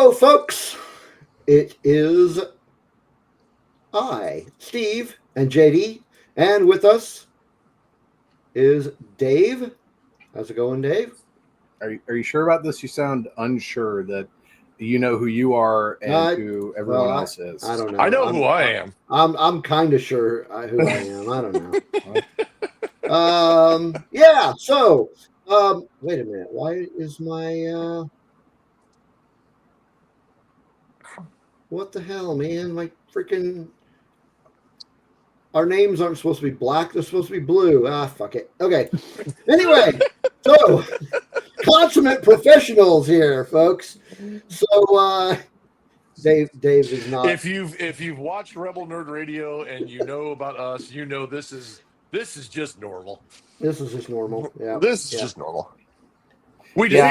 Hello, folks. It is I, Steve, and JD, and with us is Dave. How's it going, Dave? Are you sure about this? You sound unsure that you know who you are and who everyone else is. I don't know. I know who I am. I'm kind of sure who I am. I don't know. Yeah. So, wait a minute. Why is my what the hell, man? My freaking. Our names aren't supposed to be black. They're supposed to be blue. Ah, fuck it. Okay. Anyway, so consummate professionals here, folks. So Dave is not. If you've watched Rebel Nerd Radio and you know about us, you know this is just normal. This is just normal. Yeah. This is just normal. We just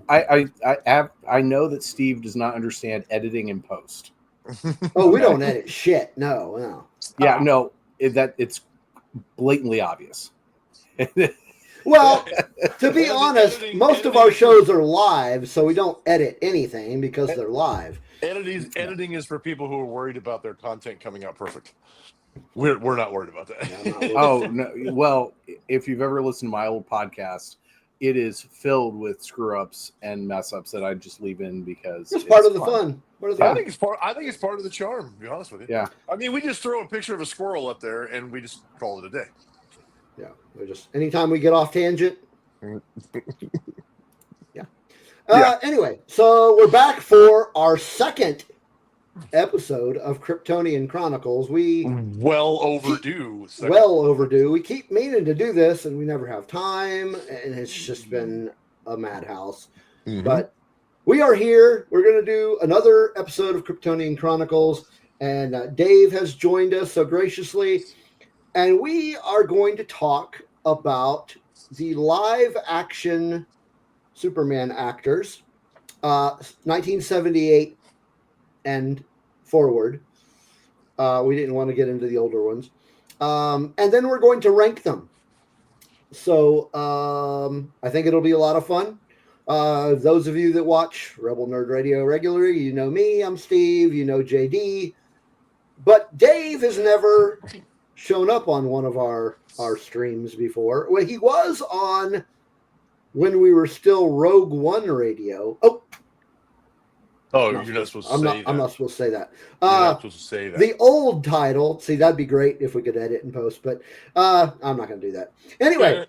I know that Steve does not understand editing and post. Oh, we don't edit shit. No. Yeah, no, it's blatantly obvious. Well, to be honest, most of our shows are live, so we don't edit anything because they're live. Editing is for people who are worried about their content coming out perfect. We're not worried about that. Yeah, oh no! Well, if you've ever listened to my old podcast, it is filled with screw ups and mess ups that I just leave in because it's part of the fun. I think it's part of the charm, to be honest with you. Yeah. I mean, we just throw a picture of a squirrel up there and we just call it a day. Yeah. We just anytime we get off tangent. Yeah. Anyway, so we're back for our second episode of Kryptonian Chronicles. Well overdue. We keep meaning to do this and we never have time, and it's just been a madhouse. Mm-hmm. But we are here. We're going to do another episode of Kryptonian Chronicles, and Dave has joined us so graciously, and we are going to talk about the live action Superman actors, 1978 and forward. We didn't want to get into the older ones. And then we're going to rank them. So I think it'll be a lot of fun. Those of you that watch Rebel Nerd Radio regularly, you know me, I'm Steve, you know JD. But Dave has never shown up on one of our streams before. Well, he was on when we were still Rogue One Radio. Oh, you're not supposed to say that. I'm not supposed to say that. You're not supposed to say that. The old title, see, that'd be great if we could edit and post, but I'm not going to do that. Anyway,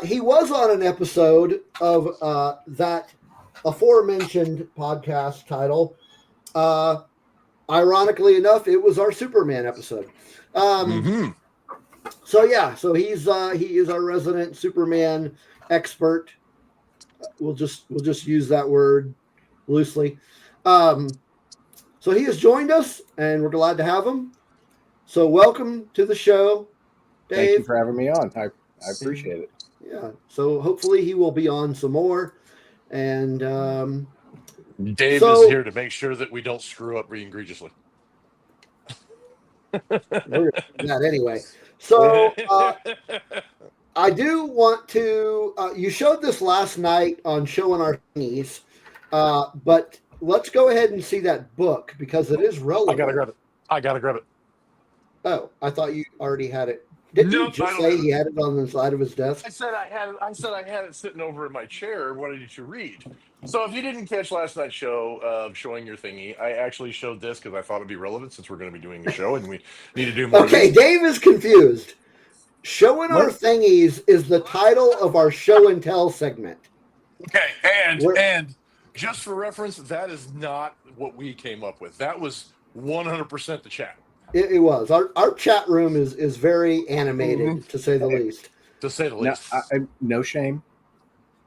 he was on an episode of that aforementioned podcast title. Ironically enough, it was our Superman episode. So he is our resident Superman expert. We'll just use that word loosely. So he has joined us, and we're glad to have him. So welcome to the show, Dave. Thank you for having me on. I appreciate it. Yeah. So hopefully he will be on some more. And Dave is here to make sure that we don't screw up egregiously. We're gonna do that anyway. So I do want to. You showed this last night on Showing Our Thingies, but let's go ahead and see that book because it is relevant. I gotta grab it. Oh, I thought you already had it. Didn't you just say he had it on the side of his desk? I said I had it sitting over in my chair. What did you to read? So if you didn't catch last night's show of Showing Your Thingy, I actually showed this because I thought it'd be relevant since we're going to be doing a show and we need to do more. Okay, Dave is confused. Showing Our Thingies is the title of our show and tell segment. Okay, and just for reference, that is not what we came up with. That was 100% the chat. It was. Our chat room is very animated, to say the least. To say the least. No shame.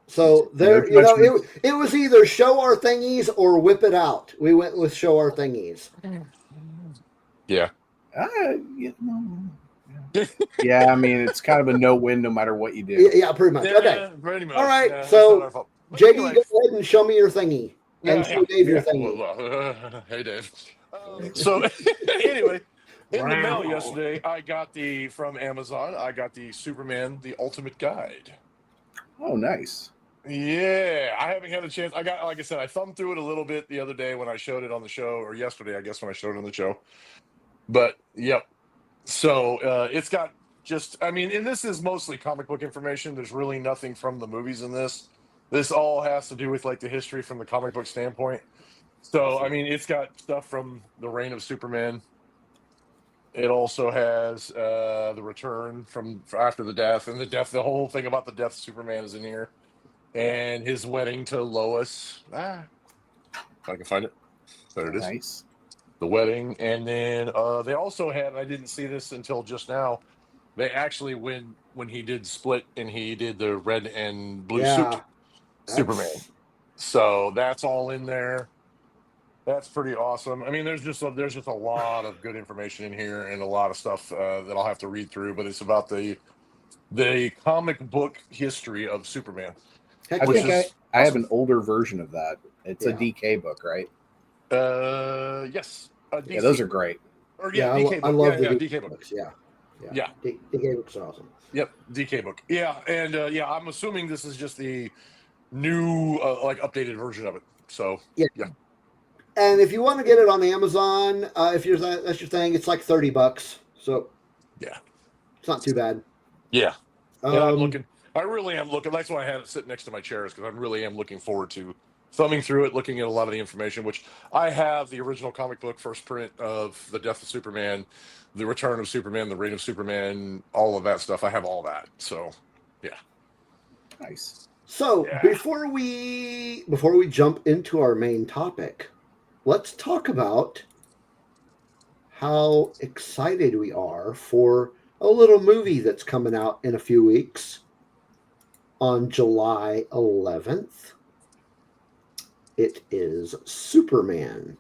So there, it was either Show Our Thingies or Whip It Out. We went with Show Our Thingies. Yeah. Yeah, I mean, it's kind of a no-win no matter what you do. Yeah, pretty much. Yeah, okay. Pretty much. All right. Yeah, so, JD, anyway. go ahead and show me your thingy. And show Dave your thingy. Hey, Dave. So, anyway, in the mail yesterday, I got from Amazon, I got the Superman, the Ultimate Guide. Oh, nice. Yeah, I haven't had a chance. Like I said, I thumbed through it a little bit the other day when I showed it on the show, or yesterday, I guess, when I showed it on the show. But yep. So it's got just, I mean, and this is mostly comic book information. There's really nothing from the movies in this. This all has to do with like the history from the comic book standpoint. So, I mean, it's got stuff from the reign of Superman. It also has the return from after the death, and the death. The whole thing about the death of Superman is in here, and his wedding to Lois. If I can find it. There it is. Nice. The wedding, and then they also had. I didn't see this until just now. They actually, when he did Split and he did the red and blue suit Superman. So that's all in there. That's pretty awesome. I mean, there's just a lot of good information in here and a lot of stuff that I'll have to read through. But it's about the comic book history of Superman. I think I have an older version of that. It's a DK book, right? Yes. Yeah, those are great. Or DK book. I love the DK books. Yeah. DK books are awesome. Yep, DK book. Yeah, and I'm assuming this is just the new, like updated version of it. So yeah. And if you want to get it on Amazon, if that's your thing, it's like $30. So yeah, it's not too bad. Yeah, and I'm looking. I really am looking. That's why I had it sitting next to my chairs, because I really am looking forward to thumbing through it, looking at a lot of the information. Which I have the original comic book first print of the death of Superman, the return of Superman, the reign of Superman, all of that stuff. I have all that. So yeah, nice. So before we jump into our main topic, let's talk about how excited we are for a little movie that's coming out in a few weeks on July 11th. It is Superman.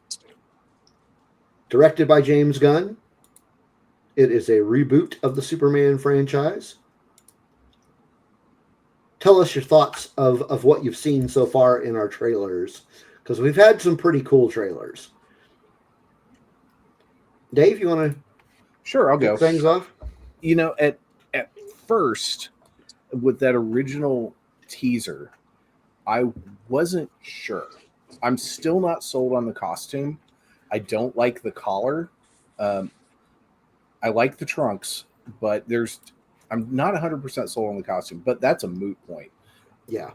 Directed by James Gunn. It is a reboot of the Superman franchise. Tell us your thoughts of what you've seen so far in our trailers, because we've had some pretty cool trailers. Dave, you want to? Sure, I'll go. Things off. You know, at first, with that original teaser, I wasn't sure. I'm still not sold on the costume. I don't like the collar. I like the trunks, but I'm not 100% sold on the costume, but that's a moot point. Yeah.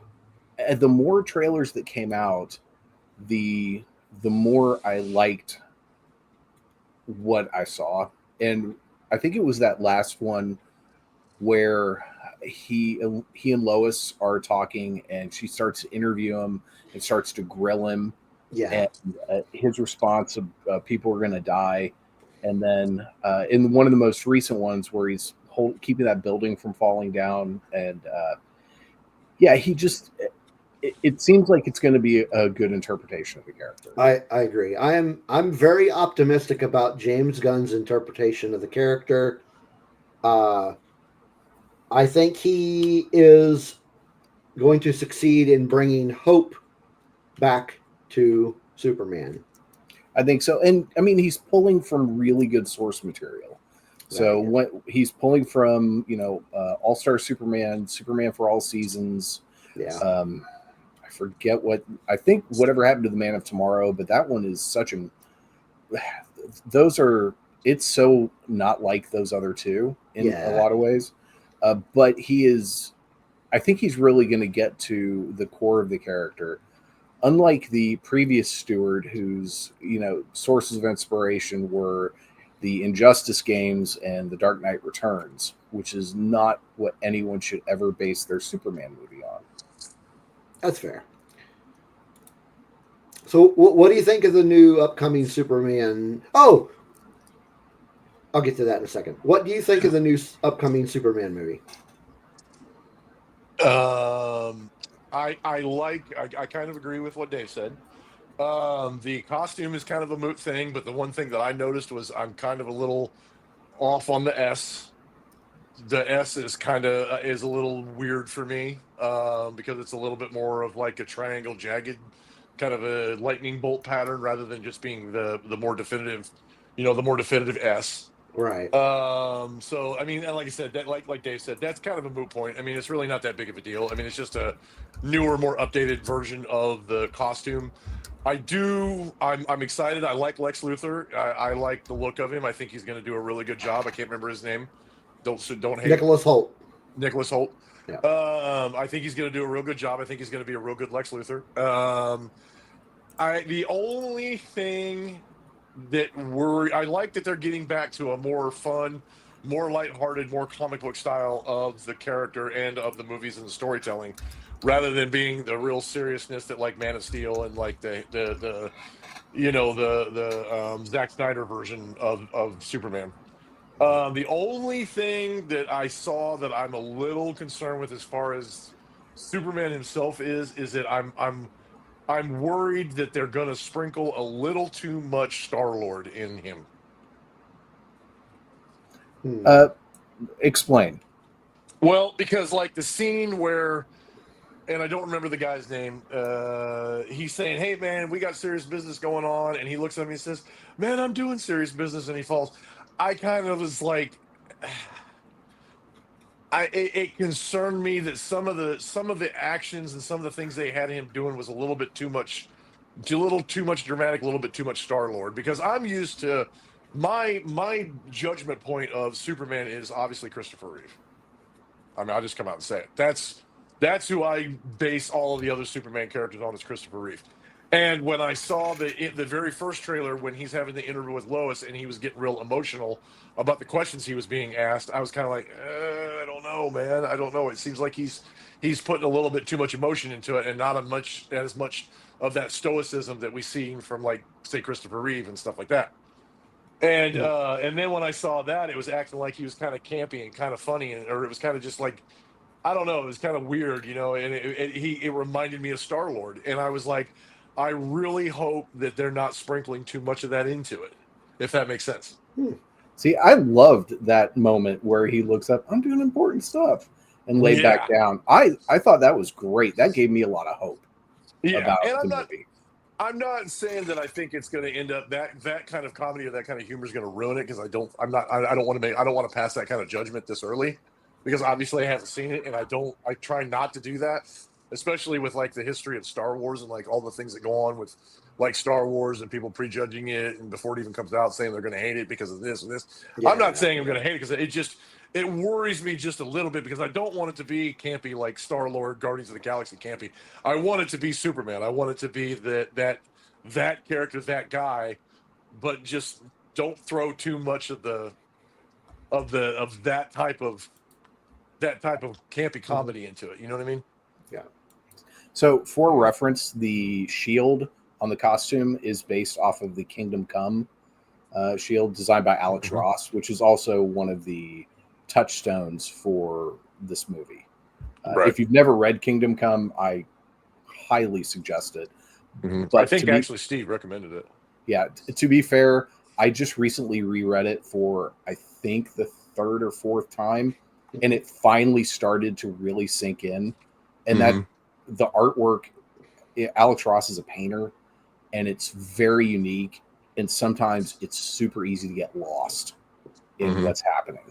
And the more trailers that came out, the more I liked what I saw. And I think it was that last one where he and Lois are talking, and she starts to interview him and starts to grill him. Yeah. And his response of people are going to die. And then in one of the most recent ones where he's keeping that building from falling down. And he just, it seems like it's going to be a good interpretation of the character. I agree. I'm very optimistic about James Gunn's interpretation of the character. I think he is going to succeed in bringing hope back to Superman. I think so. And I mean, he's pulling from really good source material. So what he's pulling from, All-Star Superman, Superman for All Seasons. Yeah. I forget whatever happened to the Man of Tomorrow, but that one is it's so not like those other two in a lot of ways. But I think he's really going to get to the core of the character. Unlike the previous steward, whose sources of inspiration were the Injustice games and the Dark Knight Returns, which is not what anyone should ever base their Superman movie on. That's fair. So what do you think of the new upcoming Superman? Oh, I'll get to that in a second. What do you think of the new upcoming Superman movie? I kind of agree with what Dave said. The costume is kind of a moot thing, but the one thing that I noticed was I'm kind of a little off on the S. The S is is a little weird for me, because it's a little bit more of like a triangle jagged kind of a lightning bolt pattern rather than just being the more definitive, the more definitive S. Right. So I mean, and like I said, that like Dave said, that's kind of a moot point. I mean, it's really not that big of a deal. I mean, it's just a newer, more updated version of the costume. I'm excited. I like Lex Luthor. I like the look of him. I think he's going to do a really good job. I can't remember his name. Don't hate Nicholas Hoult. Nicholas Hoult. Yeah. I think he's going to do a real good job. I think he's going to be a real good Lex Luthor. The only thing I like that they're getting back to a more fun, more lighthearted, more comic book style of the character and of the movies and the storytelling, rather than being the real seriousness that like Man of Steel and like the Zack Snyder version of Superman. The only thing that I saw that I'm a little concerned with as far as Superman himself is that I'm worried that they're going to sprinkle a little too much Star-Lord in him. Explain. Well, because like the scene where, and I don't remember the guy's name, he's saying, "Hey man, we got serious business going on," and he looks at me and says, "Man, I'm doing serious business," and he falls. I kind of was like, it concerned me that some of the actions and some of the things they had him doing was a little too much dramatic, a little bit too much Star-Lord, because I'm used to my judgment point of Superman is obviously Christopher Reeve. I mean, I'll just come out and say it. That's who I base all of the other Superman characters on, is Christopher Reeve. And when I saw the very first trailer when he's having the interview with Lois and he was getting real emotional about the questions he was being asked, I was kind of like, I don't know, man. I don't know. It seems like he's putting a little bit too much emotion into it and not as much of that stoicism that we see from, like, say, Christopher Reeve and stuff like that. And then when I saw that, it was acting like he was kind of campy and kind of funny, or it was kind of just like, I don't know, it was kind of weird, you know. And it reminded me of Star-Lord, and I was like, I really hope that they're not sprinkling too much of that into it, if that makes sense. See, I loved that moment where he looks up, "I'm doing important stuff," and laid back down. I thought that was great. That gave me a lot of hope about the movie. I'm not saying that I think it's going to end up that kind of comedy or that kind of humor is going to ruin it, because I don't want to pass that kind of judgment this early, because obviously I haven't seen it, and I try not to do that, especially with like the history of Star Wars and like all the things that go on with like Star Wars and people prejudging it and before it even comes out saying they're going to hate it because of this and this. I'm not saying I'm going to hate it, because it worries me just a little bit, because I don't want it to be campy like Star-Lord, Guardians of the Galaxy campy. I want it to be Superman. I want it to be that character, that guy, but just don't throw too much of that type of campy comedy into it. You know what I mean? Yeah. So, for reference, the shield on the costume is based off of the Kingdom Come shield designed by Alex Ross, which is also one of the touchstones for this movie. Right. If you've never read Kingdom Come, I highly suggest it. But I think actually Steve recommended it. Yeah. To be fair, I just recently reread it for, I think, the third or fourth time, and it finally started to really sink in. And that the artwork, Alex Ross is a painter, and it's very unique. And sometimes it's super easy to get lost in what's happening.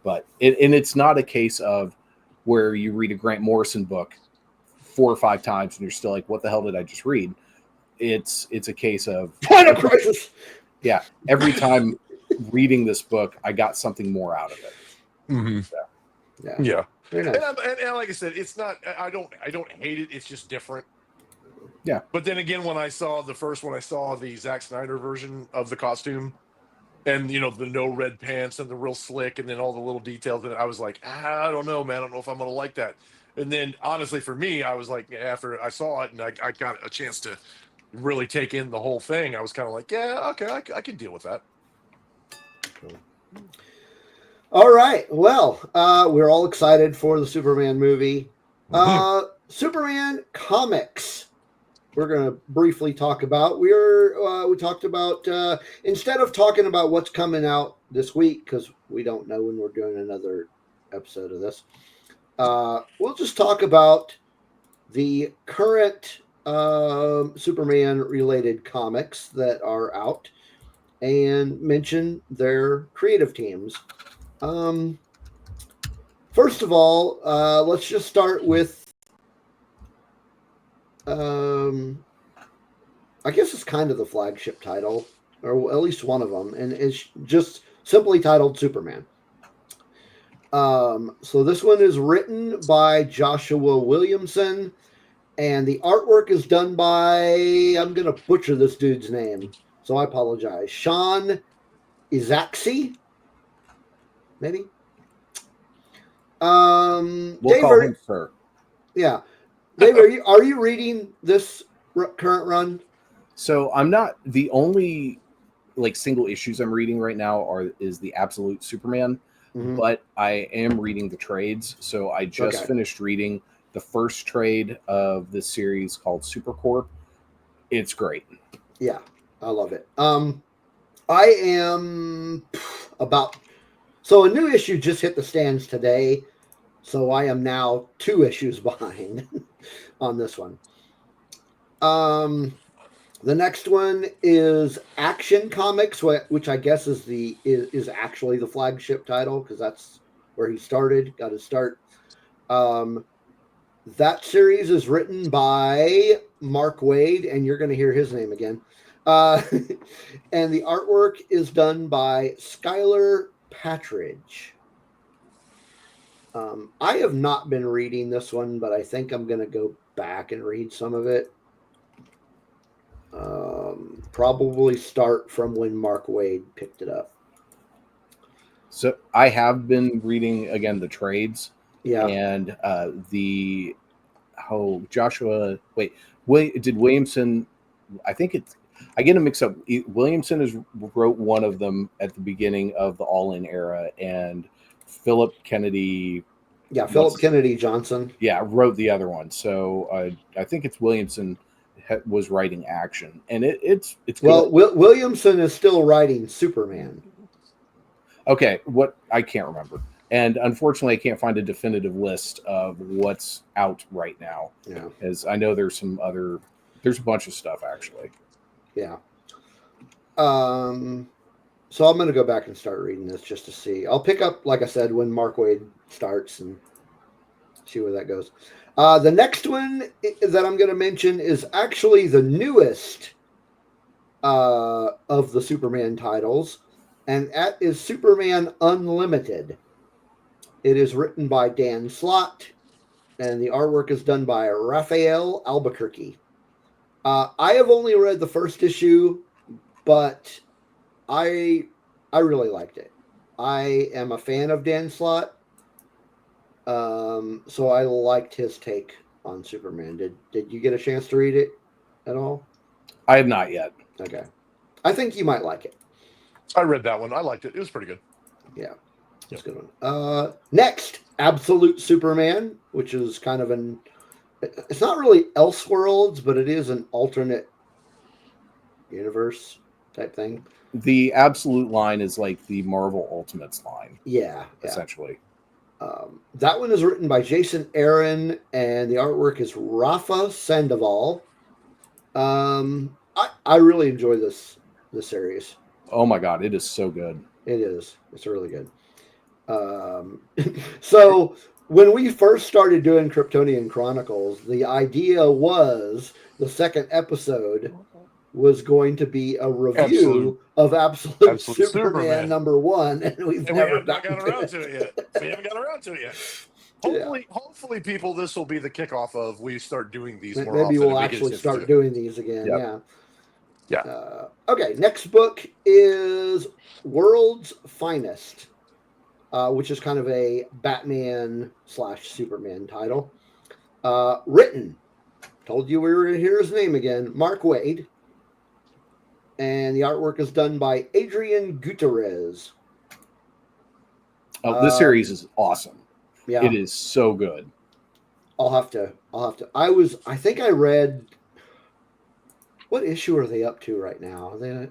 But it's not a case of where you read a Grant Morrison book 4 or 5 times and you're still like, what the hell did I just read? It's a case of Final Crisis. Yeah. Every time reading this book, I got something more out of it. So, yeah. Very nice. And like I said, it's not, I don't hate it. It's just different. Yeah. But then again, when I saw the Zack Snyder version of the costume, and you know, the no red pants and the real slick, and then all the little details in it, I was like, I don't know, man. I don't know if I'm gonna like that. And then honestly, for me, I was like, after I saw it and I got a chance to really take in the whole thing, I was kind of like, yeah, okay, I can deal with that. All right. Well, we're all excited for the Superman movie. Superman comics. We're going to briefly talk about. We talked about, instead of talking about what's coming out this week, because we don't know when we're doing another episode of this, we'll just talk about the current Superman related comics that are out. and mention their creative teams. First of all, let's just start with, I guess it's kind of the flagship title, or at least one of them, and it's just simply titled Superman. So this one is written by Joshua Williamson, and the artwork is done by, I'm going to butcher this dude's name, so I apologize, Sean Izaakse, maybe? We'll Dave, call him Sir. Yeah. Dave, are you reading this current run? So I'm not. The only single issues I'm reading right now is the Absolute Superman, but I am reading the trades. So I just finished reading the first trade of this series called Supercorp. It's great. Yeah, I love it. I am so a new issue just hit the stands today, so I am now 2 issues behind on this one. The next one is Action Comics, which I guess is actually the flagship title, because that's where he started, got his start. That series is written by Mark Waid, and you're going to hear his name again. And the artwork is done by Skylar Patridge. I have not been reading this one, but I think I'm going to go back and read some of it. Probably start from when Mark Waid picked it up. So I have been reading again the trades. Yeah. And Joshua. Did Williamson? I think I get them mixed up. Williamson wrote one of them at the beginning of the All In era, and Philip Kennedy. Yeah, Philip Kennedy Johnson. Yeah, wrote the other one. So I think it's Williamson was writing Action, and it's good. Well, Williamson is still writing Superman. Okay, what I can't remember, and unfortunately, I can't find a definitive list of what's out right now. Yeah, as I know there's a bunch of stuff actually. Yeah. So I'm going to go back and start reading this just to see. I'll pick up, like I said, when Mark Waid starts and see where that goes. The next one that I'm going to mention is actually the newest of the Superman titles, and that is Superman Unlimited. It is written by Dan Slott, and the artwork is done by Raphael Albuquerque. I have only read the first issue, but I really liked it. I am a fan of Dan Slott, so I liked his take on Superman. Did you get a chance to read it at all? I have not yet. Okay. I think you might like it. I read that one. I liked it. It was pretty good. Yeah. It's a good one. Next, Absolute Superman, which is kind of it's not really Elseworlds, but it is an alternate universe type thing. The Absolute line is like the Marvel Ultimates line. Yeah. Essentially. That one is written by Jason Aaron, and the artwork is Rafa Sandoval. I really enjoy this series. Oh my God, it is so good. It is. It's really good. So when we first started doing Kryptonian Chronicles, the idea was the second episode was going to be a review of Absolute Superman #1, and we haven't gotten around to it yet. We haven't got around to it yet. Hopefully, people, this will be the kickoff of we start doing these more often. Maybe we'll actually start doing these again. Yep. Yeah. Okay. Next book is World's Finest, which is kind of a Batman / Superman title. Written, told you we were going to hear his name again, Mark Waid. And the artwork is done by Adrian Gutierrez. Oh, this series is awesome. Yeah. It is so good. I'll have to. I think I read. What issue are they up to right now? Are they?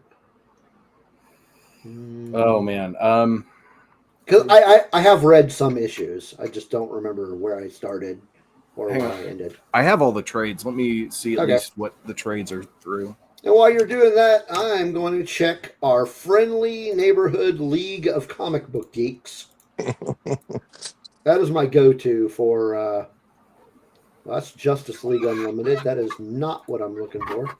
Oh man. Because I have read some issues. I just don't remember where I started or where I ended. I have all the trades. Let me see at least what the trades are through. And while you're doing that, I'm going to check our friendly neighborhood League of Comic Book Geeks. That is my go-to for. Well, that's Justice League Unlimited. That is not what I'm looking for.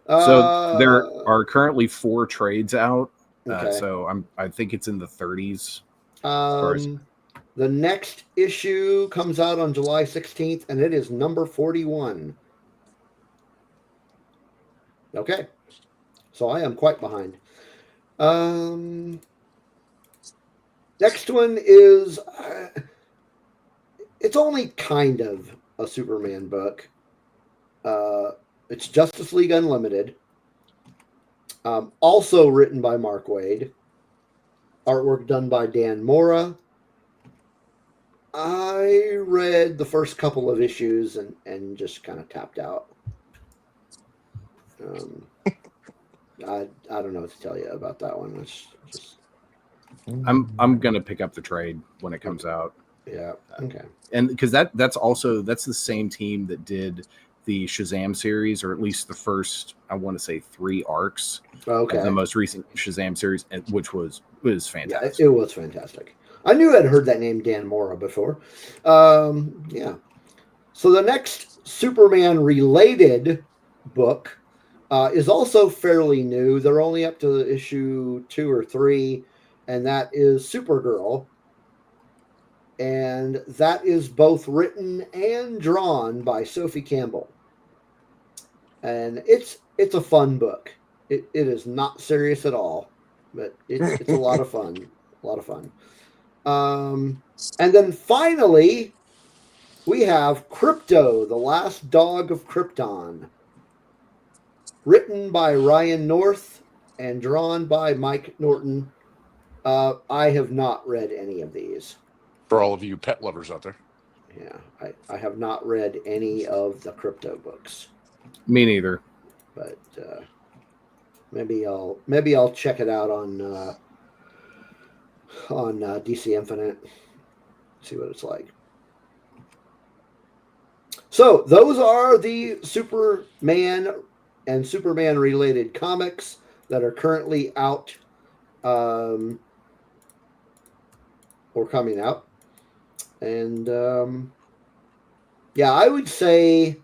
So there are currently 4 trades out. Okay. So I think it's in the 30s. The next issue comes out on July 16th, and it is number 41. Okay. So I am quite behind. Next one is it's only kind of a Superman book. It's Justice League Unlimited. Also written by Mark Waid. Artwork done by Dan Mora. I read the first couple of issues and just kind of tapped out. I don't know what to tell you about that one. It's just I'm gonna pick up the trade when it comes out. Yeah. Okay. And because that's the same team that did the Shazam series, or at least the first, I want to say 3 arcs. Okay. Of the most recent Shazam series, which was fantastic. Yeah, it was fantastic. I knew I'd heard that name Dan Mora before. Yeah. So the next Superman related book is also fairly new. They're only up to issue 2 or 3, and that is Supergirl. And that is both written and drawn by Sophie Campbell. And it's a fun book. It is not serious at all, but it's a lot of fun. A lot of fun. And then finally, we have Krypto, the Last Dog of Krypton. Written by Ryan North and drawn by Mike Norton. I have not read any of these. For all of you pet lovers out there. Yeah, I have not read any of the Krypto books. Me neither. But maybe I'll check it out on DC Infinite. See what it's like. So those are the Superman and Superman related comics that are currently out or coming out. And yeah, I would say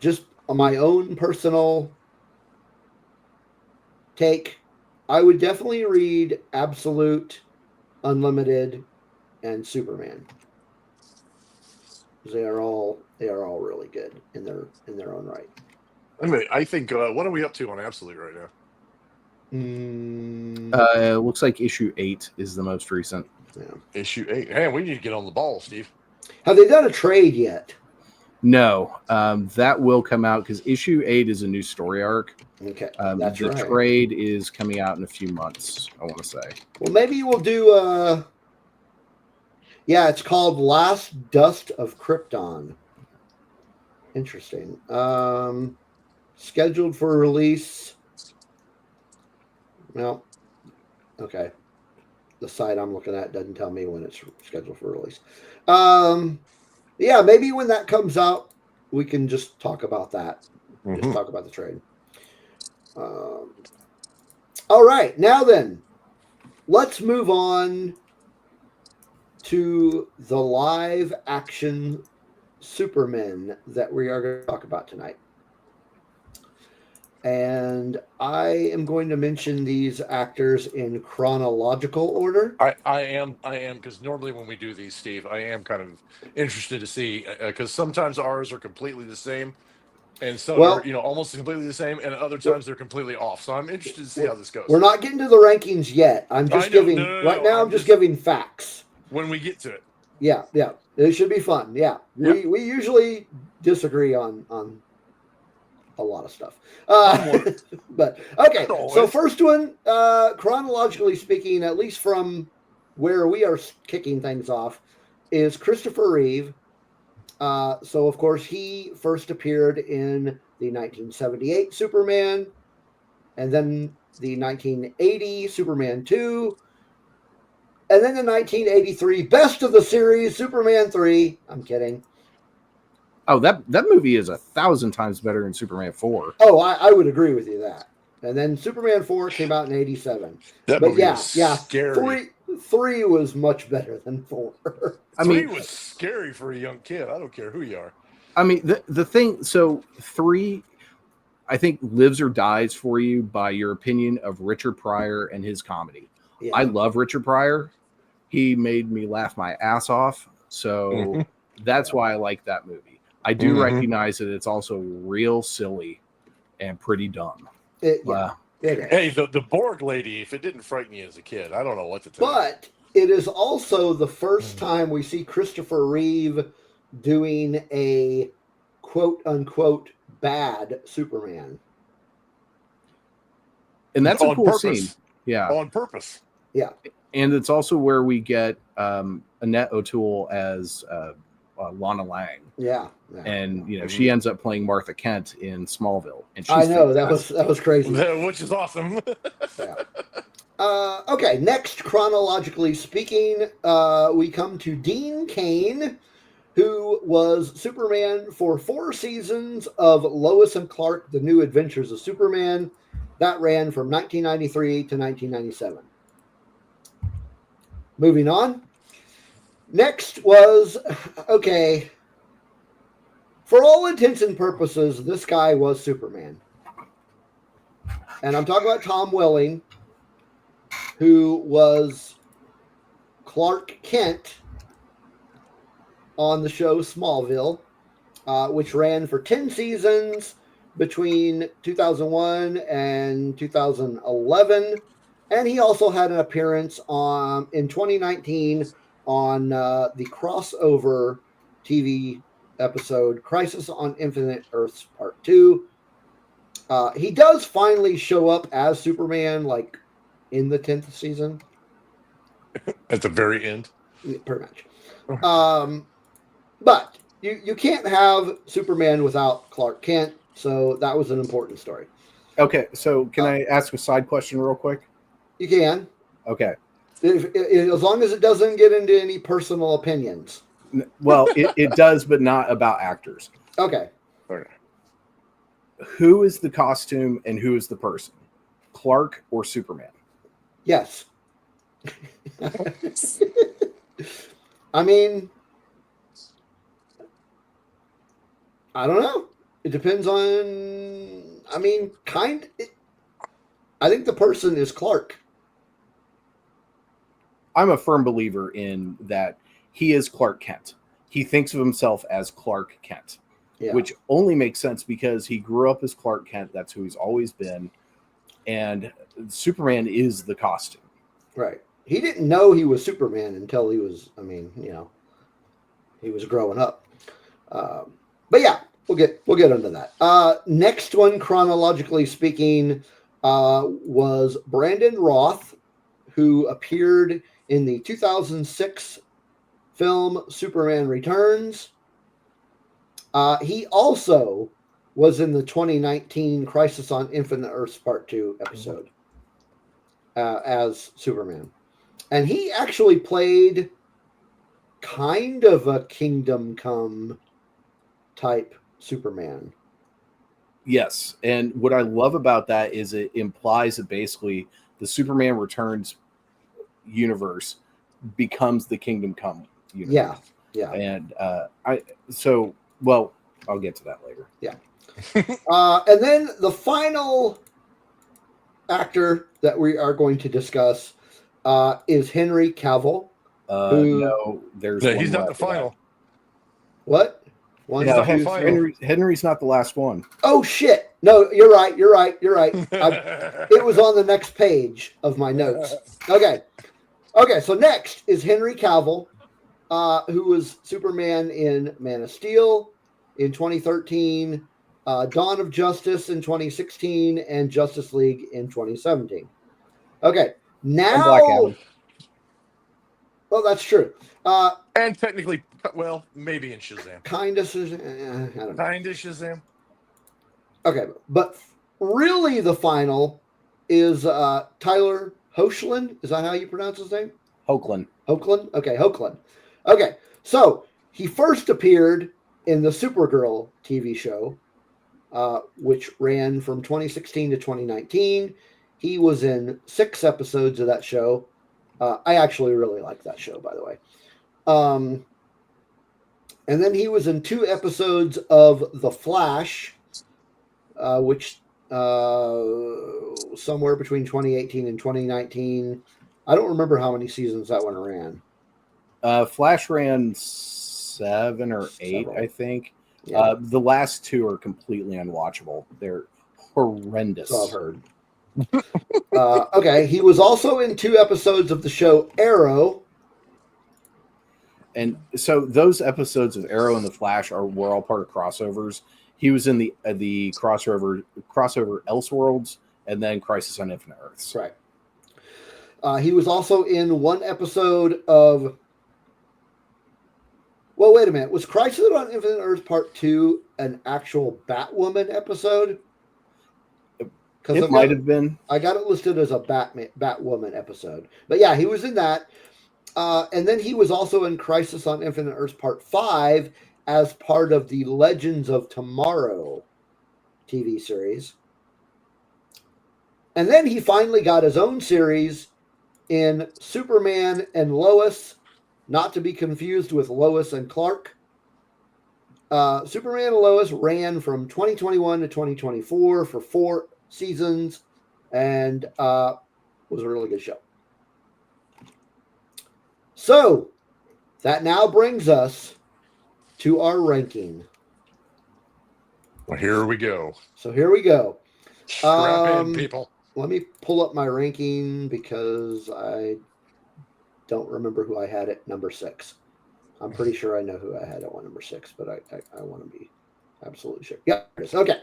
just on my own personal take, I would definitely read Absolute, Unlimited, and Superman. They are all really good in their own right. I mean, I think what are we up to on Absolute right now? It looks like issue 8 is the most recent. Yeah. Issue 8. Hey, we need to get on the ball, Steve. Have they done a trade yet? No, that will come out because issue 8 is a new story arc. Okay, that's the right. Trade is coming out in a few months, I want to say. Well, maybe we'll do. Yeah, it's called Last Dust of Krypton. Interesting. Scheduled for release. Well, okay. The site I'm looking at doesn't tell me when it's scheduled for release. Yeah, maybe when that comes out, we can just talk about that. Mm-hmm. Just talk about the trade. All right, now then, let's move on to the live action Supermen that we are going to talk about tonight. And I am going to mention these actors in chronological order. I am because normally when we do these, Steve, I am kind of interested to see because sometimes ours are completely the same, and some are almost completely the same, and other times they're completely off. So I'm interested to see how this goes. We're not getting to the rankings yet. I'm just giving I'm just giving facts. When we get to it. Yeah, it should be fun. Yeah, yep. We usually disagree on a lot of stuff. But okay, so first one, chronologically speaking, at least from where we are kicking things off, is Christopher Reeve. So of course he first appeared in the 1978 Superman, and then the 1980 Superman 2, and then the 1983 best of the series Superman 3. I'm kidding. Oh, that movie is 1,000 times better than Superman 4. Oh, I would agree with you that. And then Superman 4 came out in 87. That But movie yeah, was scary. Three was much better than 4. Three was scary for a young kid. I don't care who you are. I mean, the thing, so 3, I think, lives or dies for you by your opinion of Richard Pryor and his comedy. Yeah. I love Richard Pryor. He made me laugh my ass off. So that's why I like that movie. I do recognize that it's also real silly and pretty dumb. Hey, the Borg lady, if it didn't frighten you as a kid, I don't know what to tell you. But it is also the first time we see Christopher Reeve doing a quote-unquote bad Superman. And that's a cool scene. Yeah. On purpose. Yeah. And it's also where we get Annette O'Toole as Lana Lang. Yeah. And she ends up playing Martha Kent in Smallville. And I know that was crazy, which is awesome. Yeah. Okay. Next, chronologically speaking, we come to Dean Cain, who was Superman for 4 seasons of Lois and Clark: The New Adventures of Superman. That ran from 1993 to 1997. Moving on. Next was, okay, for all intents and purposes, this guy was Superman. And I'm talking about Tom Welling, who was Clark Kent on the show Smallville, which ran for 10 seasons between 2001 and 2011. And he also had an appearance in 2019 on the crossover TV episode Crisis on Infinite Earths Part 2. He does finally show up as Superman, like in the 10th season. At the very end? Yeah, pretty much. But you can't have Superman without Clark Kent, so that was an important story. Okay, so can I ask a side question real quick? You can. Okay. As long as it doesn't get into any personal opinions. Well, it does, but not about actors. Okay. Who is the costume and who is the person? Clark or Superman? Yes. I mean, I don't know. It depends on, I think the person is Clark. I'm a firm believer in that he is Clark Kent. He thinks of himself as Clark Kent, which only makes sense because he grew up as Clark Kent. That's who he's always been. And Superman is the costume. Right. He didn't know he was Superman until he was, he was growing up. But yeah, we'll get into that. Next one, chronologically speaking, was Brandon Roth, who appeared in the 2006 film Superman Returns. He also was in the 2019 Crisis on Infinite Earths Part 2 episode as Superman. And he actually played kind of a Kingdom Come type Superman. Yes. And what I love about that is it implies that basically the Superman Returns universe becomes the Kingdom Come universe. Yeah. And I'll get to that later. Yeah. And then the final actor that we are going to discuss is Henry Cavill. He's not the final. What? Henry's not the last one. Oh shit! No, you're right. It was on the next page of my notes. Okay. So next is Henry Cavill, who was Superman in Man of Steel in 2013, Dawn of Justice in 2016, and Justice League in 2017. Okay, now. Black Adam. Well, that's true. And technically, well, maybe in Shazam. Kind of Shazam. I don't know. Kind of Shazam. Okay, but really the final is Tyler Hoechlin. Is that how you pronounce his name? Hoechlin. Okay, Hoechlin. Okay, so he first appeared in the Supergirl TV show, which ran from 2016 to 2019. He was in 6 episodes of that show. I actually really like that show, by the way. And then he was in 2 episodes of The Flash, which somewhere between 2018 and 2019. I don't remember how many seasons that one ran. Flash ran 7 or 8, I think. Yeah. The last 2 are completely unwatchable. They're horrendous. So I've heard. Okay, he was also in 2 episodes of the show Arrow. And so those episodes of Arrow and the Flash were all part of crossovers. He was in the crossover Elseworlds and then Crisis on Infinite Earths. Right. He was also in 1 episode of. Well, wait a minute. Was Crisis on Infinite Earth Part 2 an actual Batwoman episode? It might have been. I got it listed as a Batwoman episode. But yeah, he was in that. And then he was also in Crisis on Infinite Earths Part 5 as part of the Legends of Tomorrow TV series. And then he finally got his own series in Superman and Lois, not to be confused with Lois and Clark. Superman and Lois ran from 2021 to 2024 for 4 seasons and was a really good show. So that now brings us to our ranking. Well, here we go. So here we go. Strap in, people. Let me pull up my ranking because I don't remember who I had at number 6. I'm pretty sure I know who I had at number 6, but I want to be absolutely sure. Yeah, it is. Okay.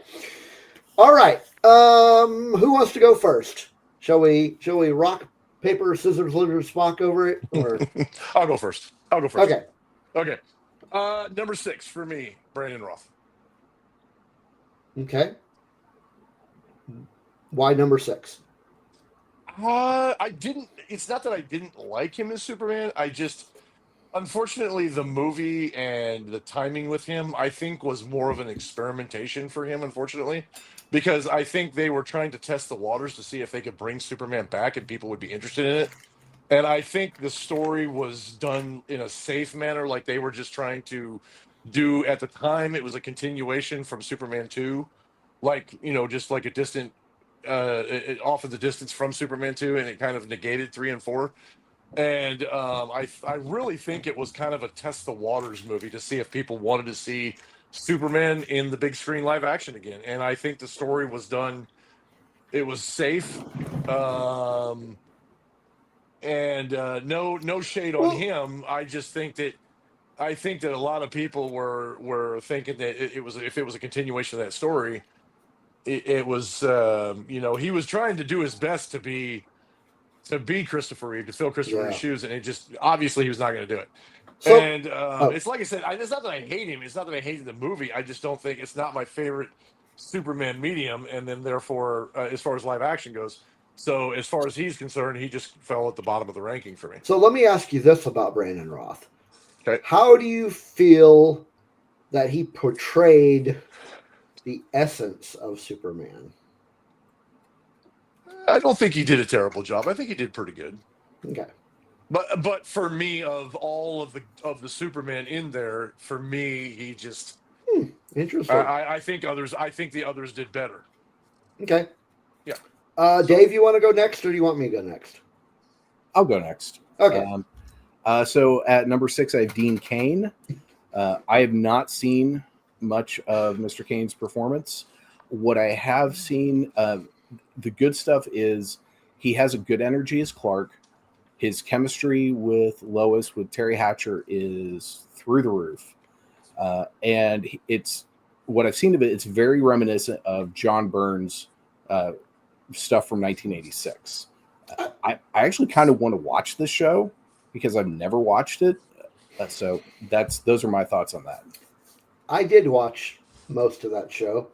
All right. Who wants to go first? Shall we rock, paper, scissors, lizard, Spock over it? Or I'll go first. Okay. Okay. Number 6 for me, Brandon Roth. Okay. Why number 6? It's not that I didn't like him as Superman. Unfortunately, the movie and the timing with him, I think, was more of an experimentation for him, unfortunately, because I think they were trying to test the waters to see if they could bring Superman back and people would be interested in it. And I think the story was done in a safe manner, like they were just trying to do at the time. It was a continuation from Superman 2, just like a distant, off of the distance from Superman 2, and it kind of negated 3 and 4. And I really think it was kind of a test the waters movie to see if people wanted to see Superman in the big screen live action again. And I think the story was done. It was safe. No shade on him. I just think that a lot of people were thinking that if it was a continuation of that story, it was he was trying to do his best to be Christopher Reeve, to fill Christopher Reeve's shoes, and it just obviously he was not going to do it. So, it's like I said, it's not that I hate him. It's not that I hated the movie. I just don't think it's not my favorite Superman medium, and then therefore, as far as live action goes, so as far as he's concerned, he just fell at the bottom of the ranking for me. So let me ask you this about Brandon Roth. Okay. How do you feel that he portrayed the essence of Superman? I don't think he did a terrible job. I think he did pretty good. Okay. But for me, of all of the Superman in there, for me, he just interesting. I think the others did better. Okay. Yeah. Dave, you want to go next, or do you want me to go next? I'll go next. Okay. So at number 6, I have Dean Cain. I have not seen much of Mr. Cain's performance. What I have seen, the good stuff is he has a good energy as Clark. His chemistry with Lois, with Terry Hatcher, is through the roof. And it's what I've seen of it, it's very reminiscent of John Byrne's stuff from 1986. I actually kind of want to watch this show because I've never watched it. So those are my thoughts on that. I did watch most of that show.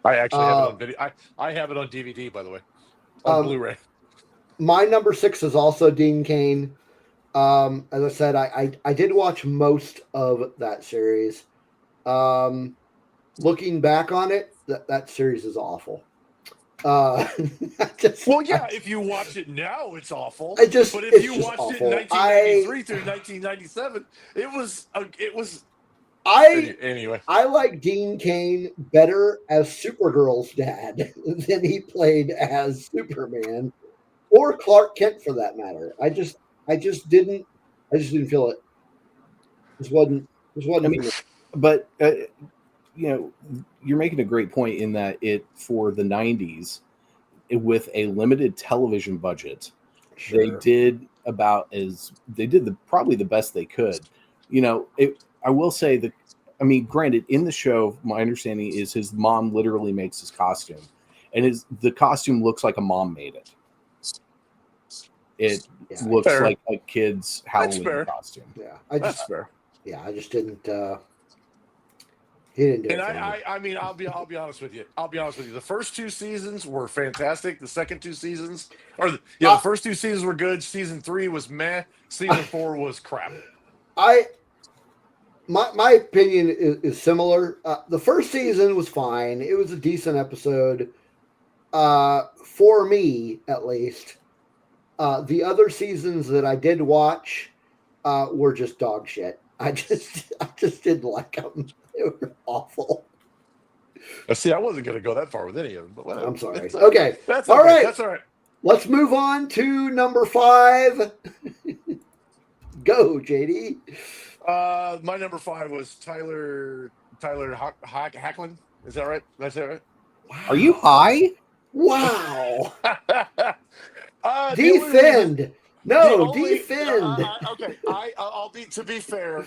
I actually have it on video. I have it on DVD, by the way, on Blu-ray. My number 6 is also Dean Cain. As I said, I did watch most of that series. Looking back on it, that series is awful. If you watch it now, it's awful. But if you watched awful. it in 1993 through 1997, it was. Anyway, I like Dean Cain better as Supergirl's dad than he played as Superman or Clark Kent for that matter. I just didn't feel it. This wasn't. I mean, but you're making a great point in that for the 90s, with a limited television budget, sure. they did probably the best they could. I will say that, I mean, granted, in the show, my understanding is his mom literally makes his costume, and the costume looks like a mom made it. It looks like a kid's Halloween costume. Yeah, that's fair. Yeah, I just didn't. He didn't do it. And I mean, I'll be honest with you. The first 2 seasons were fantastic. The second 2 seasons, the first 2 seasons were good. Season 3 was meh. Season 4 was crap. My opinion is similar. The first season was fine. It was a decent episode, for me at least. The other seasons that I did watch were just dog shit. I just didn't like them. They were awful. See, I wasn't going to go that far with any of them, but whatever. I'm sorry. Okay. That's all right. That's all right. Let's move on to number 5. Go, JD. My number 5 was Tyler Hoechlin. Is that right? That's that right? Wow. Are you high? Wow. Defend. Defend. Okay. I'll be. To be fair.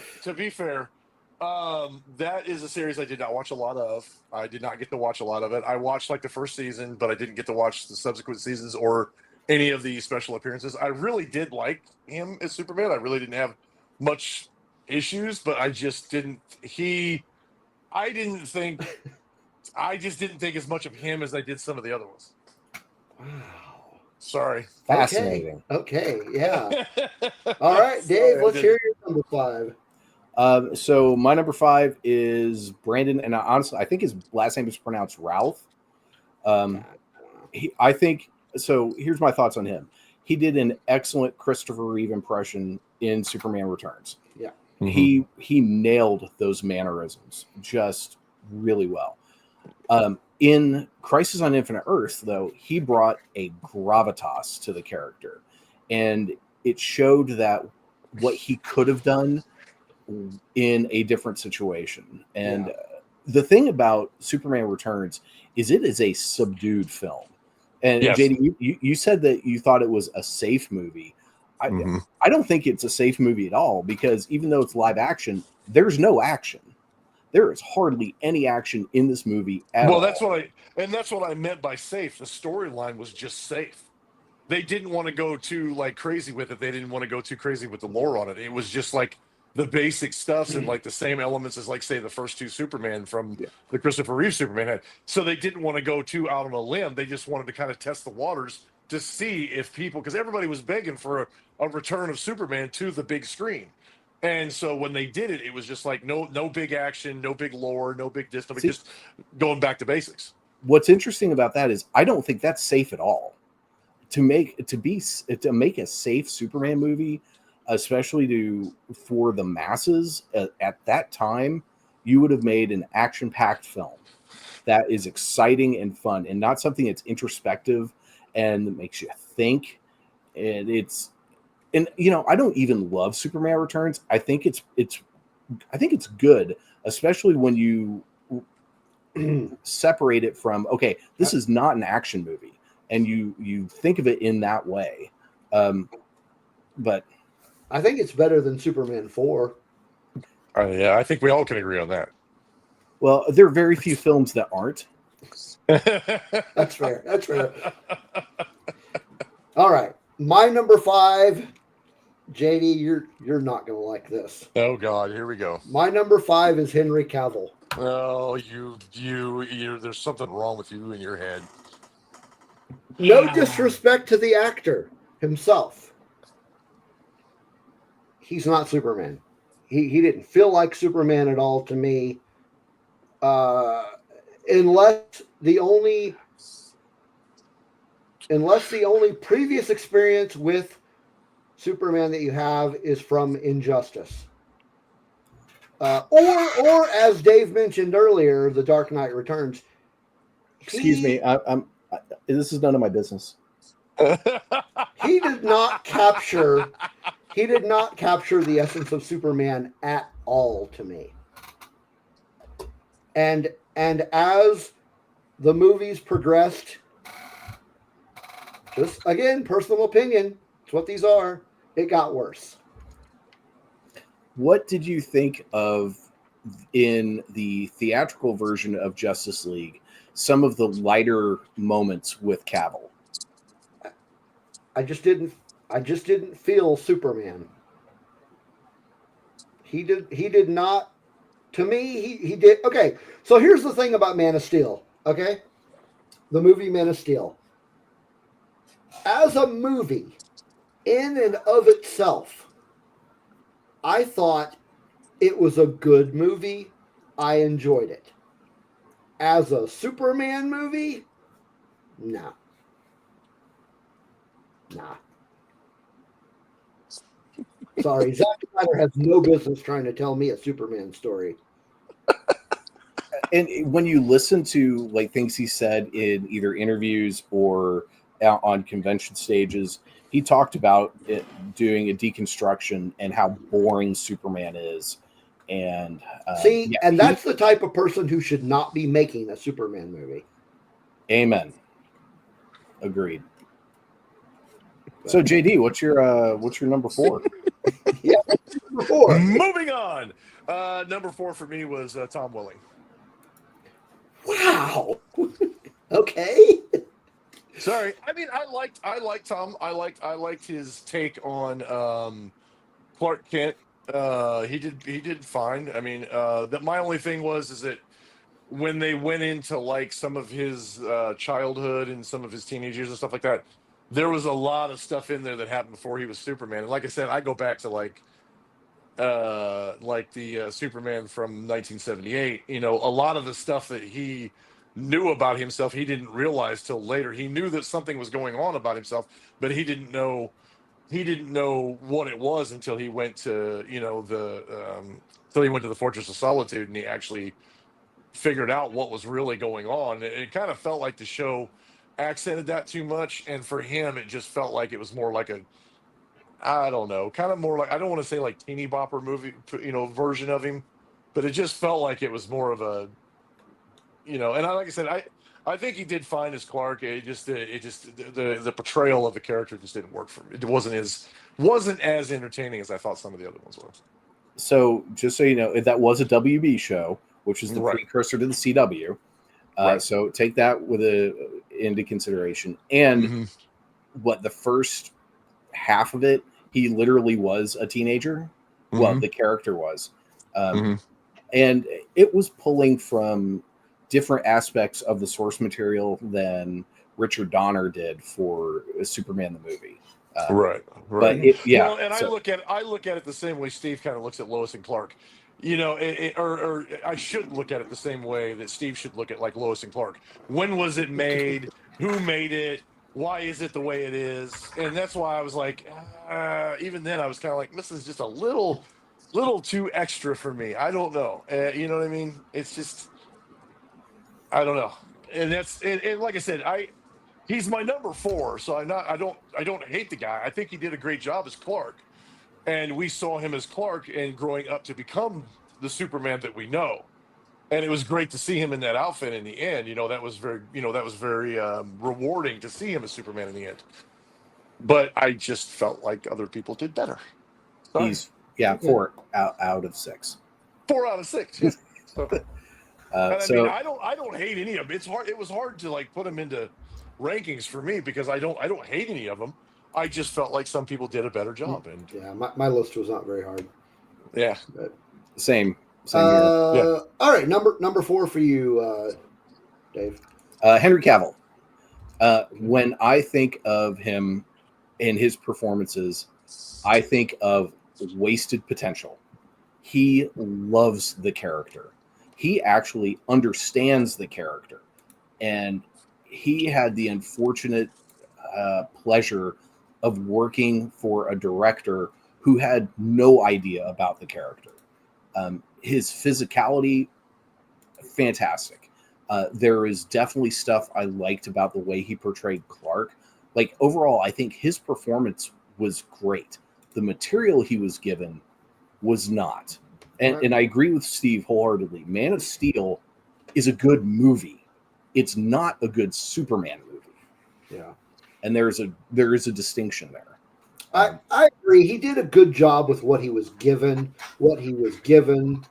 That is a series I did not watch a lot of. I did not get to watch a lot of it. I watched like the first season, but I didn't get to watch the subsequent seasons or any of the special appearances. I really did like him as Superman. I really didn't have much issues, but I just didn't. I just didn't think as much of him as I did some of the other ones. Wow. Sorry. Fascinating. Okay. Yeah. All right, Dave. Let's hear your number 5. So my number 5 is Brandon, and honestly, I think his last name is pronounced Ralph. I think so. Here's my thoughts on him. He did an excellent Christopher Reeve impression in Superman Returns. Yeah, he nailed those mannerisms just really well. In Crisis on Infinite Earth, though, he brought a gravitas to the character, and it showed that what he could have done in a different situation. And the thing about Superman Returns is it is a subdued film. And yes. JD, you said that you thought it was a safe movie. I don't think it's a safe movie at all, because even though it's live action, there's no action. There is hardly any action in this movie at all. That's what I meant by safe. The storyline was just safe. They didn't want to go too crazy with it. They didn't want to go too crazy with the lore on it. It was just like the basic stuff and the same elements as say the first 2 Superman from the Christopher Reeves Superman had. So they didn't want to go too out on a limb. They just wanted to kind of test the waters to see if people, because everybody was begging for a return of Superman to the big screen. And so when they did it, it was just no big action, no big lore, no big distance, just going back to basics. What's interesting about that is I don't think that's safe at all. To make a safe Superman movie, especially for the masses at that time, you would have made an action-packed film that is exciting and fun, and not something that's introspective and that makes you think. And I don't even love Superman Returns. I think it's good, especially when you separate it from, okay, this is not an action movie, and you think of it in that way. But I think it's better than Superman 4. Yeah, I think we all can agree on that. Well, there are very few films that aren't. That's fair. That's fair. All right. My number 5, JD, you're not going to like this. Oh, God. Here we go. My number 5 is Henry Cavill. Oh, you there's something wrong with you in your head. No disrespect to the actor himself. He's not Superman. He didn't feel like Superman at all to me. unless the only previous experience with Superman that you have is from Injustice. Or as Dave mentioned earlier, The Dark Knight Returns. Excuse me, this is none of my business. He did not capture the essence of Superman at all to me. And as the movies progressed, just again, personal opinion, it's what these are, it got worse. What did you think of in the theatrical version of Justice League, some of the lighter moments with Cavill? I just didn't feel Superman. He did not. To me, he did. Okay, so here's the thing about Man of Steel. Okay, the movie Man of Steel. As a movie, in and of itself, I thought it was a good movie. I enjoyed it. As a Superman movie, nah. Sorry, Zack Snyder has no business trying to tell me a Superman story. And when you listen to like things he said in either interviews or out on convention stages, he talked about it doing a deconstruction and how boring Superman is. And that's the type of person who should not be making a Superman movie. Amen. Agreed. So JD, what's your number 4? Yeah, number 4. Moving on. Number 4 for me was Tom Welling. Wow. Okay. Sorry. I mean, I liked Tom. I liked his take on Clark Kent. He did fine. I mean, that my only thing is that when they went into like some of his childhood and some of his teenage years and stuff like that, there was a lot of stuff in there that happened before he was Superman. And like I said, I go back to like the Superman from 1978. You know, a lot of the stuff that he knew about himself, he didn't realize till later. He knew that something was going on about himself, but he didn't know what it was until he went to, until he went to the Fortress of Solitude and he actually figured out what was really going on. It kind of felt like the show accented that too much, and for him it just felt like it was more like I don't know, kind of more like, I don't want to say like teeny bopper movie, version of him, but it just felt like it was more of a, and like I said, I think he did fine as Clark. The portrayal of the character just didn't work for me. It wasn't as entertaining as I thought some of the other ones were. So just so you know, that was a WB show, which is the Right. precursor to the CW. Right. So take that into consideration. And what the first half of it, he literally was a teenager. Well, the character was, and it was pulling from different aspects of the source material than Richard Donner did for Superman the movie. Right. But I look at it the same way Steve kind of looks at Lois and Clark. Or I should look at it the same way that Steve should look at like Lois and Clark. When was it made? Who made it? Why is it the way it is? And that's why I was like, even then I was kind of like, this is just a little too extra for me. I don't know. You know what I mean? It's just, I don't know. And that's, and like I said, he's my number 4. So I don't hate the guy. I think he did a great job as Clark. And we saw him as Clark and growing up to become the Superman that we know. And it was great to see him in that outfit in the end. That was very rewarding to see him as Superman in the end. But I just felt like other people did better. Sorry. He's 4 out of 6. 4 out of 6. Yeah. So, mean, I don't hate any of them. It's hard. It was hard to like put them into rankings for me because I don't hate any of them. I just felt like some people did a better job. And my list was not very hard. Yeah. But, same here. All right, number 4 for you, Dave. Henry Cavill. When I think of him and his performances, I think of wasted potential. He loves the character. he actually understands the character. And he had the unfortunate pleasure of working for a director who had no idea about the character. His physicality, fantastic. There is definitely stuff I liked about the way he portrayed Clark. Like, overall, I think his performance was great. The material he was given was not. And I agree with Steve wholeheartedly. Man of Steel is a good movie. It's not a good Superman movie. Yeah. And there is a distinction there. I agree. He did a good job with what he was given. What he was given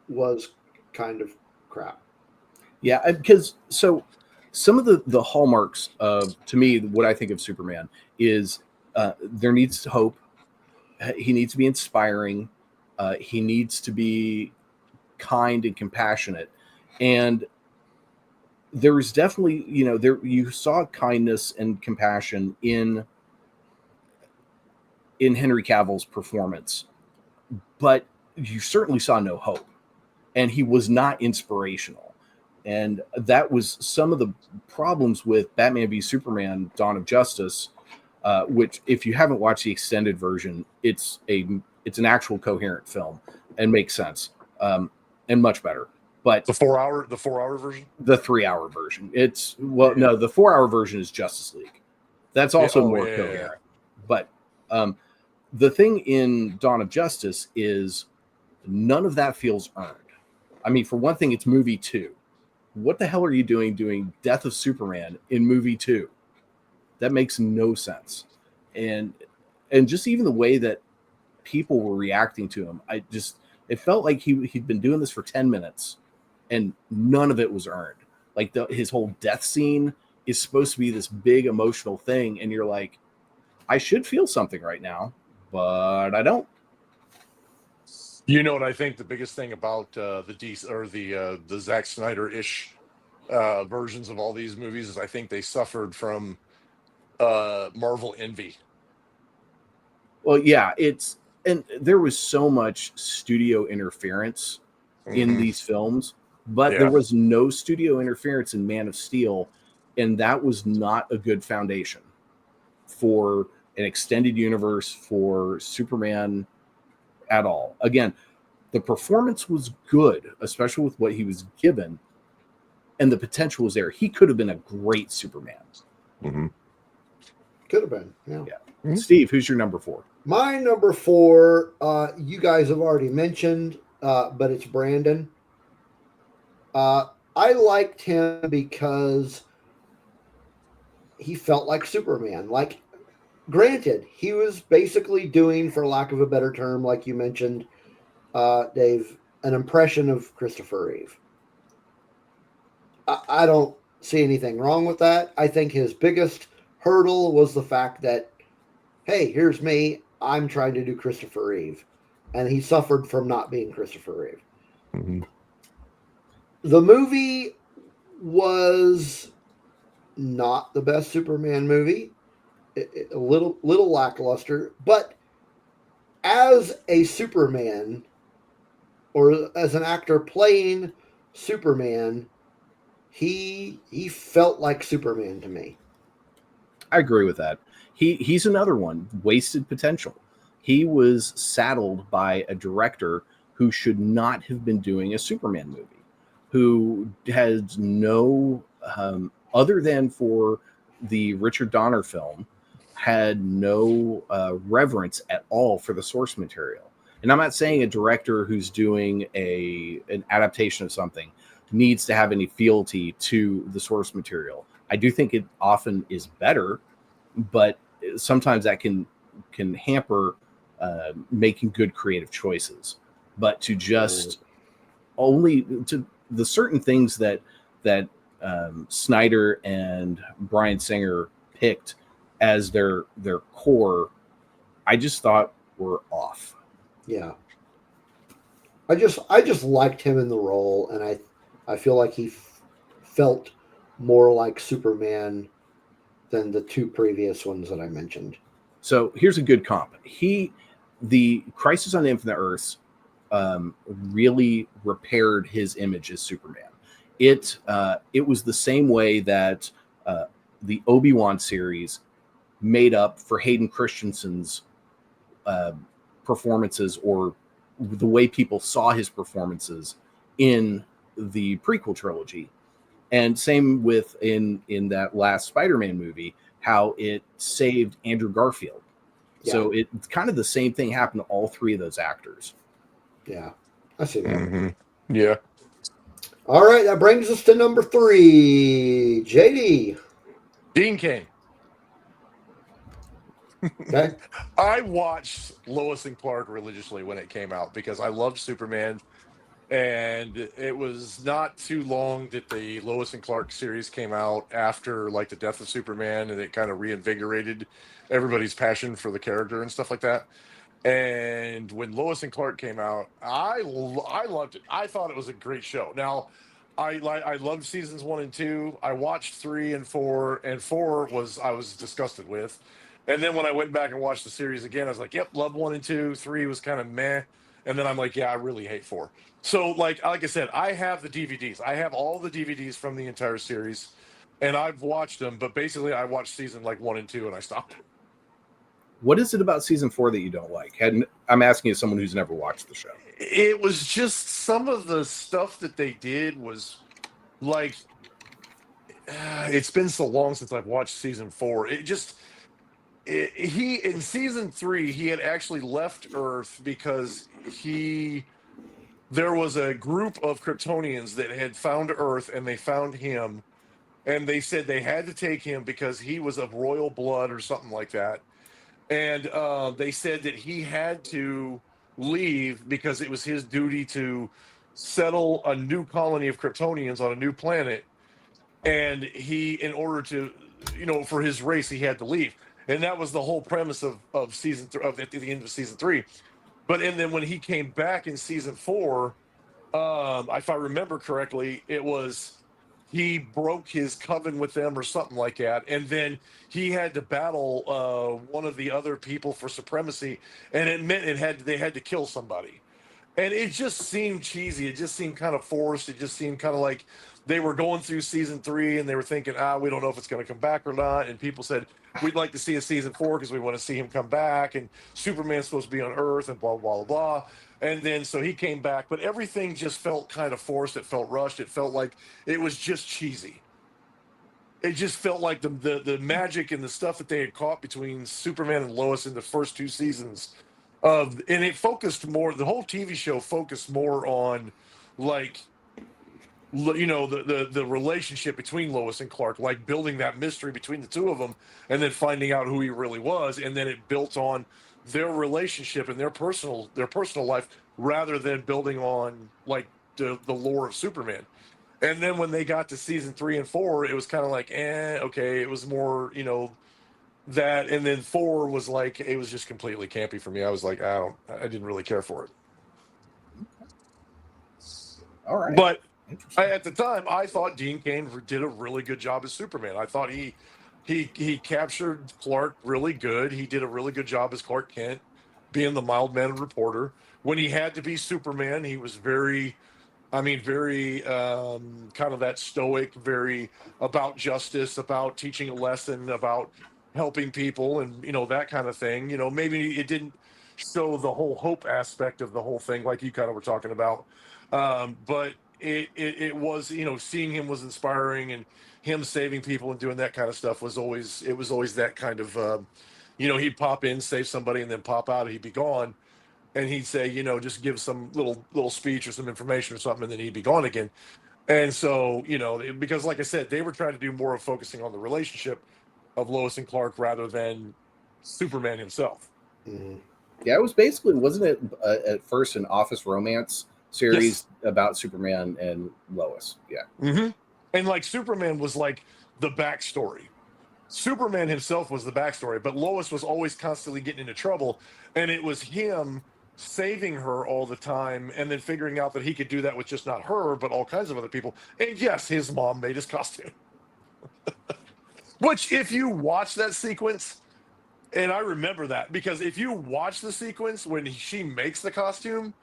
was kind of crap. Yeah, because so some of the hallmarks of, to me, what I think of Superman is there needs hope. He needs to be inspiring. He needs to be kind and compassionate. And there was definitely, you saw kindness and compassion in Henry Cavill's performance, but you certainly saw no hope, and he was not inspirational. And that was some of the problems with Batman v Superman: Dawn of Justice, which, if you haven't watched the extended version, it's an actual coherent film and makes sense, and much better. But the 4-hour version, the 3-hour version, no, the 4-hour version is Justice League. That's also more coherent. But the thing in Dawn of Justice is none of that feels earned. I mean, for one thing, it's movie 2. What the hell are you doing Death of Superman in movie 2? That makes no sense. And just even the way that people were reacting to him, it felt like he'd been doing this for 10 minutes and none of it was earned. Like, his whole death scene is supposed to be this big emotional thing, and you're like, I should feel something right now, but I don't. You know what I think the biggest thing about the DC or the Zack Snyder-ish versions of all these movies is I think they suffered from Marvel envy. Well, yeah, and there was so much studio interference in these films, but there was no studio interference in Man of Steel, and that was not a good foundation for an extended universe for Superman at all. Again, the performance was good, especially with what he was given, and the potential was there. He could have been a great Superman. Mm-hmm. Could have been, yeah. Mm-hmm. Steve, who's your number 4? My number 4, you guys have already mentioned, but it's Brandon. I liked him because he felt like Superman. Like, granted, he was basically doing, for lack of a better term, like you mentioned, Dave, an impression of Christopher Reeve. I don't see anything wrong with that. I think his biggest hurdle was the fact that, hey, here's me. I'm trying to do Christopher Reeve. And he suffered from not being Christopher Reeve. Mm-hmm. The movie was not the best Superman movie. A little lackluster. But as a Superman, or as an actor playing Superman, he felt like Superman to me. I agree with that. He's another one, wasted potential. He was saddled by a director who should not have been doing a Superman movie, who has no, other than for the Richard Donner film, had no reverence at all for the source material. And I'm not saying a director who's doing an adaptation of something needs to have any fealty to the source material. I do think it often is better, but sometimes that can hamper making good creative choices. But to just only to the certain things that Snyder and Bryan Singer picked as their core, I just thought were off. Yeah. I just liked him in the role, and I feel like he felt more like Superman than the 2 previous ones that I mentioned. So here's a good comp. The Crisis on Infinite Earths really repaired his image as Superman. It was the same way that the Obi-Wan series made up for Hayden Christensen's performances, or the way people saw his performances in the prequel trilogy. And same with in that last Spider-Man movie, how it saved Andrew Garfield. Yeah. So it's kind of the same thing happened to all three of those actors. Yeah, I see that. Mm-hmm. Yeah. All right, that brings us to number 3. JD. Dean Cain. Okay. I watched Lois and Clark religiously when it came out because I loved Superman. And it was not too long that the Lois and Clark series came out after like the death of Superman, and it kind of reinvigorated everybody's passion for the character and stuff like that. And when Lois and Clark came out, I loved it. I thought it was a great show. Now, I loved seasons 1 and 2. I watched 3 and 4, and 4 I was disgusted with. And then when I went back and watched the series again, I was like, yep, loved 1 and 2. 3 was kind of meh. And then I'm like, yeah, I really hate 4. So like I said, I have the DVDs. I have all the DVDs from the entire series, and I've watched them. But basically, I watched season like 1 and 2, and I stopped. What is it about season 4 that you don't like? I'm asking you, someone who's never watched the show. It was just some of the stuff that they did was like, it's been so long since I've watched season 4. He in season 3 he had actually left Earth because there was a group of Kryptonians that had found Earth, and they found him, and they said they had to take him because he was of royal blood or something like that. And they said that he had to leave because it was his duty to settle a new colony of Kryptonians on a new planet. And in order to, for his race, he had to leave. And that was the whole premise of season 3, at the end of season 3. And then when he came back in season 4, if I remember correctly, it was he broke his coven with them or something like that, and then he had to battle one of the other people for supremacy, and it meant they had to kill somebody, and it just seemed cheesy. It just seemed kind of forced. It just seemed kind of like they were going through season 3 and they were thinking, we don't know if it's going to come back or not. And people said, we'd like to see a season 4 because we want to see him come back. And Superman's supposed to be on Earth and blah, blah, blah. And then so he came back, but everything just felt kind of forced. It felt rushed. It felt like it was just cheesy. It just felt like the magic and the stuff that they had caught between Superman and Lois in the first 2 seasons and it focused more, the whole TV show focused more on like, the relationship between Lois and Clark, like building that mystery between the two of them and then finding out who he really was. And then it built on their relationship and their personal life rather than building on like the lore of Superman. And then when they got to season 3 and 4, it was kind of like, okay. It was more, that. And then 4 was like, it was just completely campy for me. I was like, I didn't really care for it. All right. But at the time, I thought Dean Cain did a really good job as Superman. I thought he captured Clark really good. He did a really good job as Clark Kent, being the mild-mannered reporter. When he had to be Superman, he was very kind of that stoic, very about justice, about teaching a lesson, about helping people, and that kind of thing. Maybe it didn't show the whole hope aspect of the whole thing, like you kind of were talking about, but it was, seeing him was inspiring, and him saving people and doing that kind of stuff was always that kind of, he'd pop in, save somebody, and then pop out, and he'd be gone, and he'd say, just give some little speech or some information or something, and then he'd be gone again. And so, because like I said, they were trying to do more of focusing on the relationship of Lois and Clark rather than Superman himself. Mm-hmm. Yeah, it was basically, wasn't it at first an office romance series about Superman and Lois? Yeah. Mm-hmm. And like Superman was like the backstory. Superman himself was the backstory, but Lois was always constantly getting into trouble, and it was him saving her all the time, and then figuring out that he could do that with just not her, but all kinds of other people. And yes, his mom made his costume. Which, if you watch that sequence, and I remember that, because if you watch the sequence when she makes the costume,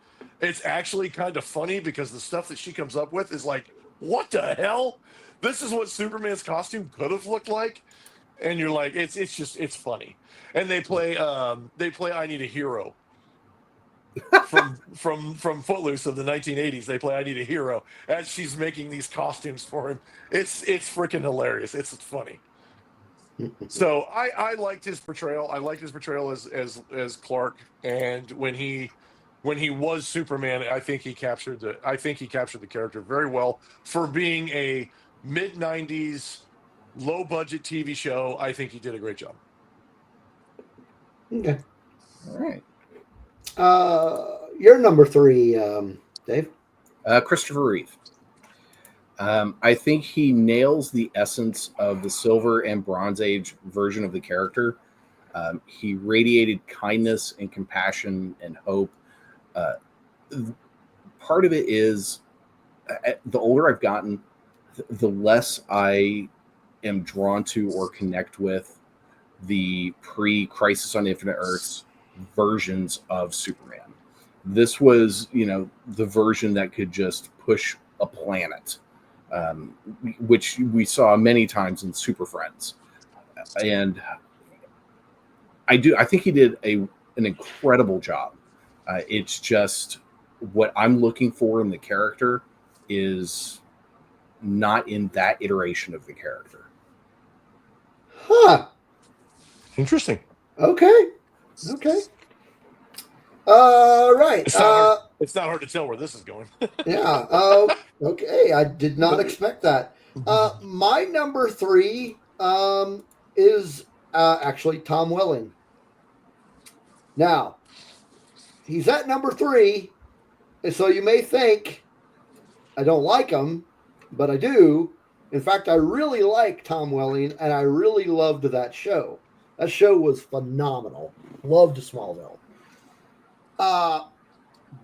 it's actually kind of funny because the stuff that she comes up with is like, what the hell? This is what Superman's costume could have looked like. And you're like, it's funny. And they play I Need a Hero from Footloose of the 1980s. They play I Need a Hero as she's making these costumes for him. It's freaking hilarious. It's funny. So I liked his portrayal. I liked his portrayal as Clark, and when he was Superman, I think he captured the character very well for being a mid 90s low budget TV show. I think he did a great job. Okay. All right. You're number 3, Dave. Christopher Reeve. I think he nails the essence of the Silver and Bronze Age version of the character. He radiated kindness and compassion and hope. Part of it is, the older I've gotten, the less I am drawn to or connect with the pre-Crisis on Infinite Earths versions of Superman. This was, the version that could just push a planet, which we saw many times in Super Friends. And I think he did an incredible job. It's just what I'm looking for in the character is not in that iteration of the character. Huh. Interesting. Okay. Right. It's not hard to tell where this is going. Yeah. Okay. I did not expect that. My number 3 is actually Tom Welling. Now, he's at number 3, and so you may think I don't like him, but I do. In fact, I really like Tom Welling, and I really loved that show. That show was phenomenal. Loved Smallville.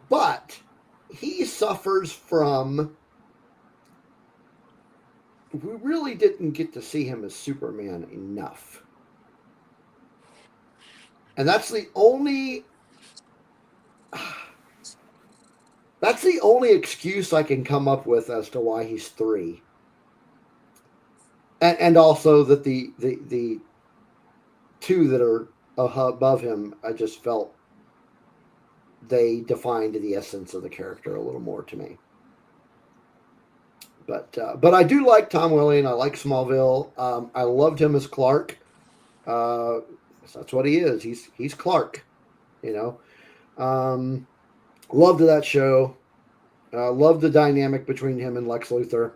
But he suffers from... We really didn't get to see him as Superman enough. And that's the only excuse I can come up with as to why he's 3. And also that the 2 that are above him, I just felt they defined the essence of the character a little more to me. But I do like Tom Welling. I like Smallville. I loved him as Clark. That's what he is. He's Clark. Loved that show. Loved the dynamic between him and Lex Luthor.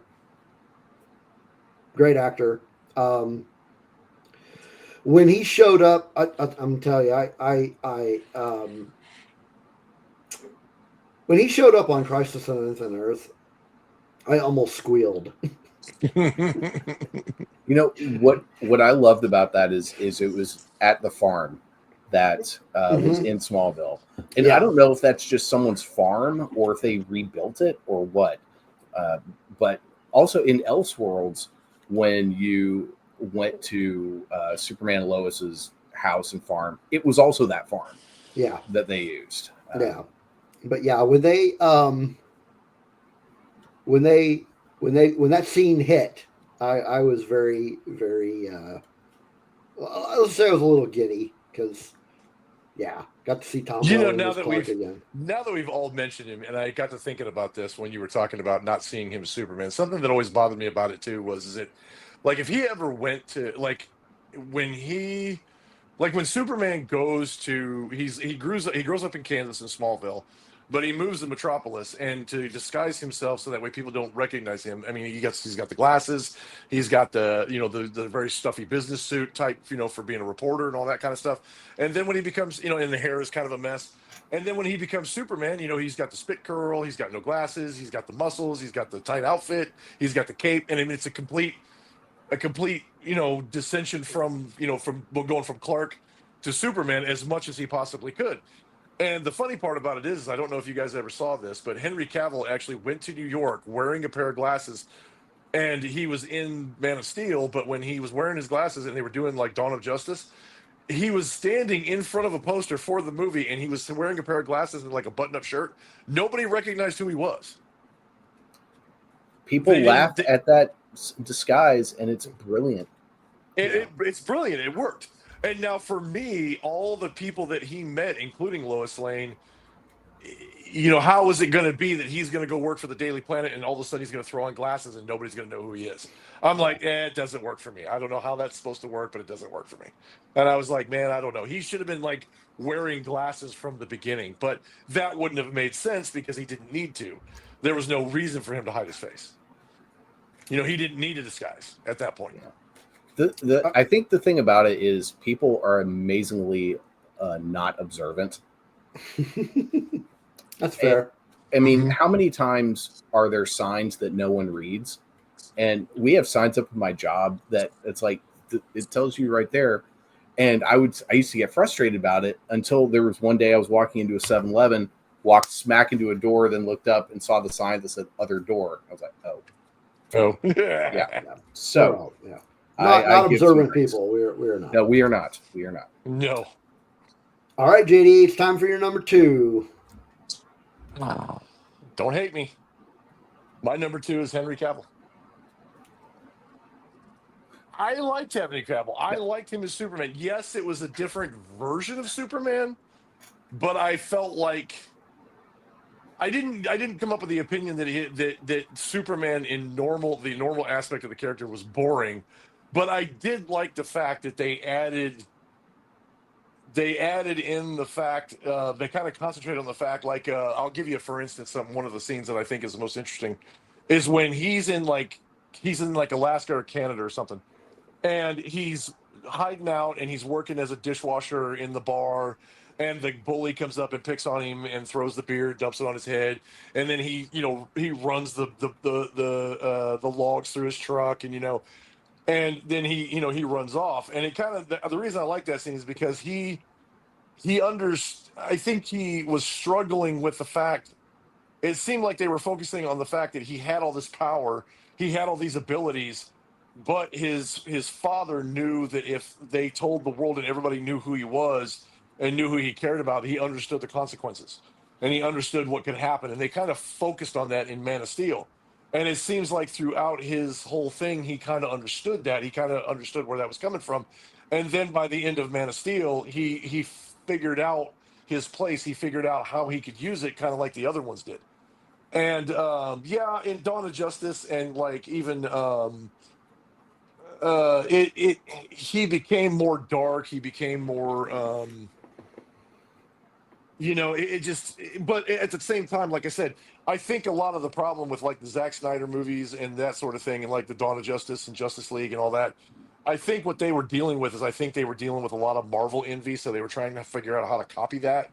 Great actor. When he showed up, I'm telling you, when he showed up on Crisis on Infinite Earth, I almost squealed. What I loved about that is it was at the farm that was in Smallville. And I don't know if that's just someone's farm or if they rebuilt it or what. But also in Elseworlds, when you went to Superman and Lois's house and farm, it was also that farm that they used. But when that scene hit, I was very, very let's say I was a little giddy because got to see Tom Welling as Clark again. Now that we've all mentioned him, and I got to thinking about this when you were talking about not seeing him as Superman, something that always bothered me about it too was that, like, if he ever went to, when Superman goes to, he grows up in Kansas in Smallville, but he moves to Metropolis, and to disguise himself so that way people don't recognize him. I mean, he's got the glasses, he's got the the very stuffy business suit type, for being a reporter and all that kind of stuff. And then when he becomes, and the hair is kind of a mess. And then when he becomes Superman, he's got the spit curl, he's got no glasses, he's got the muscles, he's got the tight outfit, he's got the cape, and I mean, it's a complete dissension from going from Clark to Superman as much as he possibly could. And the funny part about it is, I don't know if you guys ever saw this, but Henry Cavill actually went to New York wearing a pair of glasses, and he was in Man of Steel, but when he was wearing his glasses and they were doing like Dawn of Justice, he was standing in front of a poster for the movie, and he was wearing a pair of glasses and like a button-up shirt. Nobody recognized who he was. People laugh at that disguise, and it's brilliant. It's brilliant. It worked. And now for me, all the people that he met, including Lois Lane, how is it going to be that he's going to go work for the Daily Planet and all of a sudden he's going to throw on glasses and nobody's going to know who he is? I'm like, it doesn't work for me. I don't know how that's supposed to work, but it doesn't work for me. And I was like, man, I don't know. He should have been like wearing glasses from the beginning, but that wouldn't have made sense because he didn't need to. There was no reason for him to hide his face. He didn't need a disguise at that point. I think the thing about it is people are amazingly not observant. That's fair. I mean, how many times are there signs that no one reads? And we have signs up in my job that it's like, it tells you right there. And I used to get frustrated about it until there was one day I was walking into a 7-Eleven, walked smack into a door, then looked up and saw the sign that said other door. I was like, oh. Yeah. So, not observant people. We're not. No, we are not. We are not. No. All right, JD, it's time for your number 2. Don't hate me. My number 2 is Henry Cavill. I liked Henry Cavill. I liked him as Superman. Yes, it was a different version of Superman, but I felt like I didn't come up with the opinion that Superman in the normal aspect of the character was boring, but I did like the fact that they added in the fact they kind of concentrate on the fact, like I'll give you for instance one of the scenes that I think is the most interesting is when he's in Alaska or Canada or something, and he's hiding out and he's working as a dishwasher in the bar, and the bully comes up and picks on him and throws the beer, dumps it on his head, and then he runs the logs through his truck, and and then he runs off. And it kind of the reason I like that scene is because I think he was struggling with the fact, it seemed like they were focusing on the fact that he had all this power, he had all these abilities, but his father knew that if they told the world and everybody knew who he was and knew who he cared about, he understood the consequences and he understood what could happen. And they kind of focused on that in Man of Steel. And it seems like throughout his whole thing, he kind of understood that. He kind of understood where that was coming from. And then by the end of Man of Steel, he figured out his place. He figured out how he could use it, kind of like the other ones did. And in Dawn of Justice and like even he became more dark. He became more but at the same time, like I said, I think a lot of the problem with like the Zack Snyder movies and that sort of thing, and like the Dawn of Justice and Justice League and all that, I think what they were dealing with is they were dealing with a lot of Marvel envy, so they were trying to figure out how to copy that.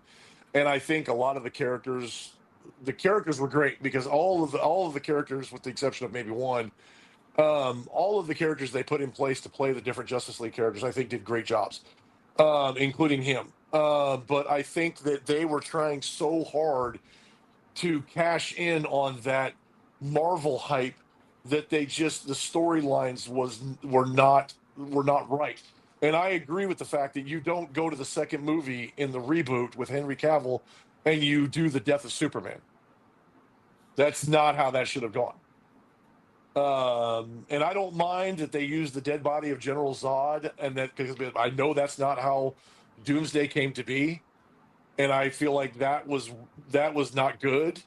And I think a lot of the characters were great because all of the characters, with the exception of maybe one, all of the characters they put in place to play the different Justice League characters, I think did great jobs, including him. But I think that they were trying so hard to cash in on that Marvel hype that the storylines were not right. And I agree with the fact that you don't go to the second movie in the reboot with Henry Cavill and you do the death of Superman. That's not how that should have gone. And I don't mind that they used the dead body of General Zod, and that because I know that's not how Doomsday came to be, and I feel like that was not good.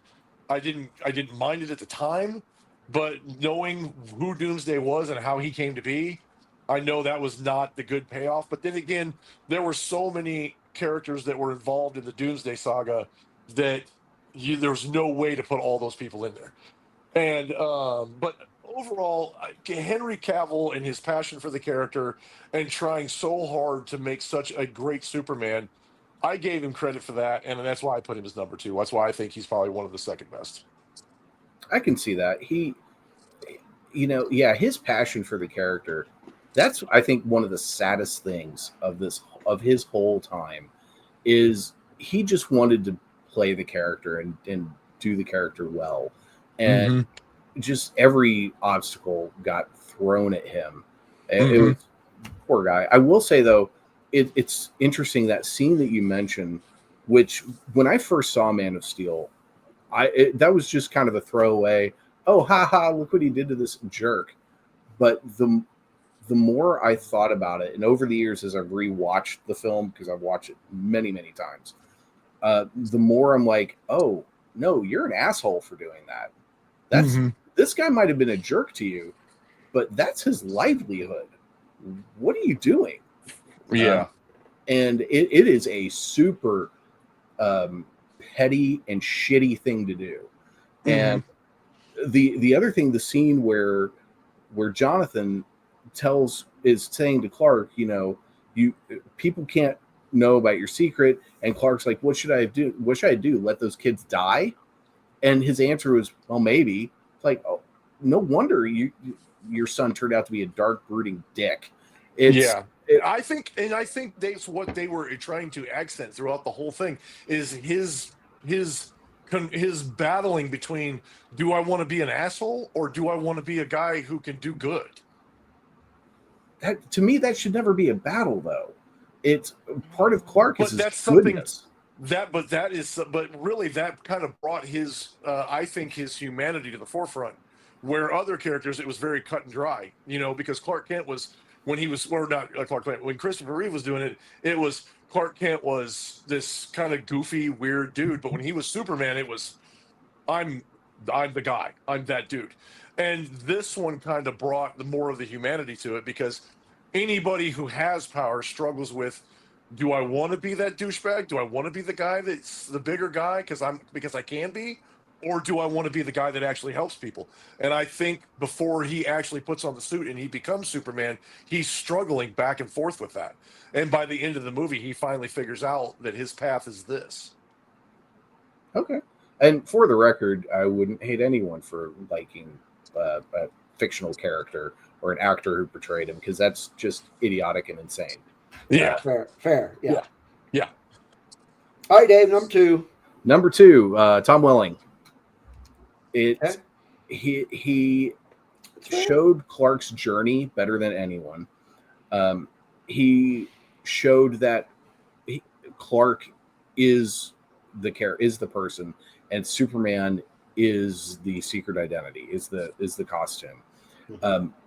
I didn't mind it at the time, but knowing who Doomsday was and how he came to be, I know that was not the good payoff. But then again, there were so many characters that were involved in the Doomsday saga that there was no way to put all those people in there. And but overall, Henry Cavill and his passion for the character and trying so hard to make such a great Superman, I gave him credit for that, and that's why I put him as number 2. That's why I think he's probably one of the second best. I can see that. His passion for the character, that's, I think, one of the saddest things of his whole time is he just wanted to play the character and do the character well. And just every obstacle got thrown at him. It was poor guy. I will say though, it's interesting, that scene that you mentioned, which when I first saw Man of Steel, that was just kind of a throwaway. Oh, haha! Look what he did to this jerk. But the more I thought about it, and over the years as I've rewatched the film, because I've watched it many, many times, the more I'm like, oh no, you're an asshole for doing that. That's This guy might have been a jerk to you, but that's his livelihood. What are you doing? Yeah. And it is a super petty and shitty thing to do. And the other thing, the scene where Jonathan is saying to Clark, you people can't know about your secret, and Clark's like, what should I do? What should I do? Let those kids die? And his answer was, well, maybe. It's like, oh, no wonder your son turned out to be a dark, brooding dick. I think that's what they were trying to accent throughout the whole thing, is his battling between, do I want to be an asshole or do I want to be a guy who can do good? To me, that should never be a battle, though. It's part of Clark is his goodness. But really that kind of brought his I think his humanity to the forefront, where other characters it was very cut and dry, because Clark Kent was, when Christopher Reeve was doing it, it was Clark Kent was this kind of goofy, weird dude, but when he was Superman, it was, I'm the guy, I'm that dude. And this one kind of brought the more of the humanity to it, because anybody who has power struggles with, do I want to be that douchebag? Do I want to be the guy that's the bigger guy because I can be? Or do I want to be the guy that actually helps people? And I think before he actually puts on the suit and he becomes Superman, he's struggling back and forth with that. And by the end of the movie, he finally figures out that his path is this. Okay. And for the record, I wouldn't hate anyone for liking a fictional character or an actor who portrayed him, because that's just idiotic and insane. Yeah. Fair. Yeah. Yeah. All right, Dave, number two. Number two, Tom Welling. He showed Clark's journey better than anyone. He showed that Clark is the person, and Superman is the secret identity, is the costume.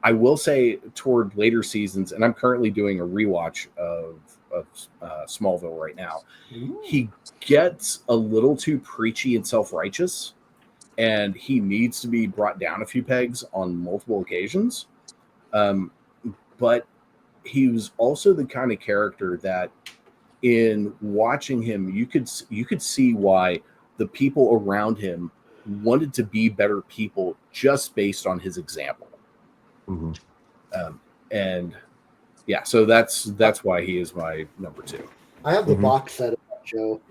I will say toward later seasons, and I'm currently doing a rewatch of Smallville right now. He gets a little too preachy and self-righteous, and he needs to be brought down a few pegs on multiple occasions. But he was also the kind of character that, in watching him, you could see why the people around him wanted to be better people just based on his example. And yeah, so that's why he is my number two. I have the box set of that show.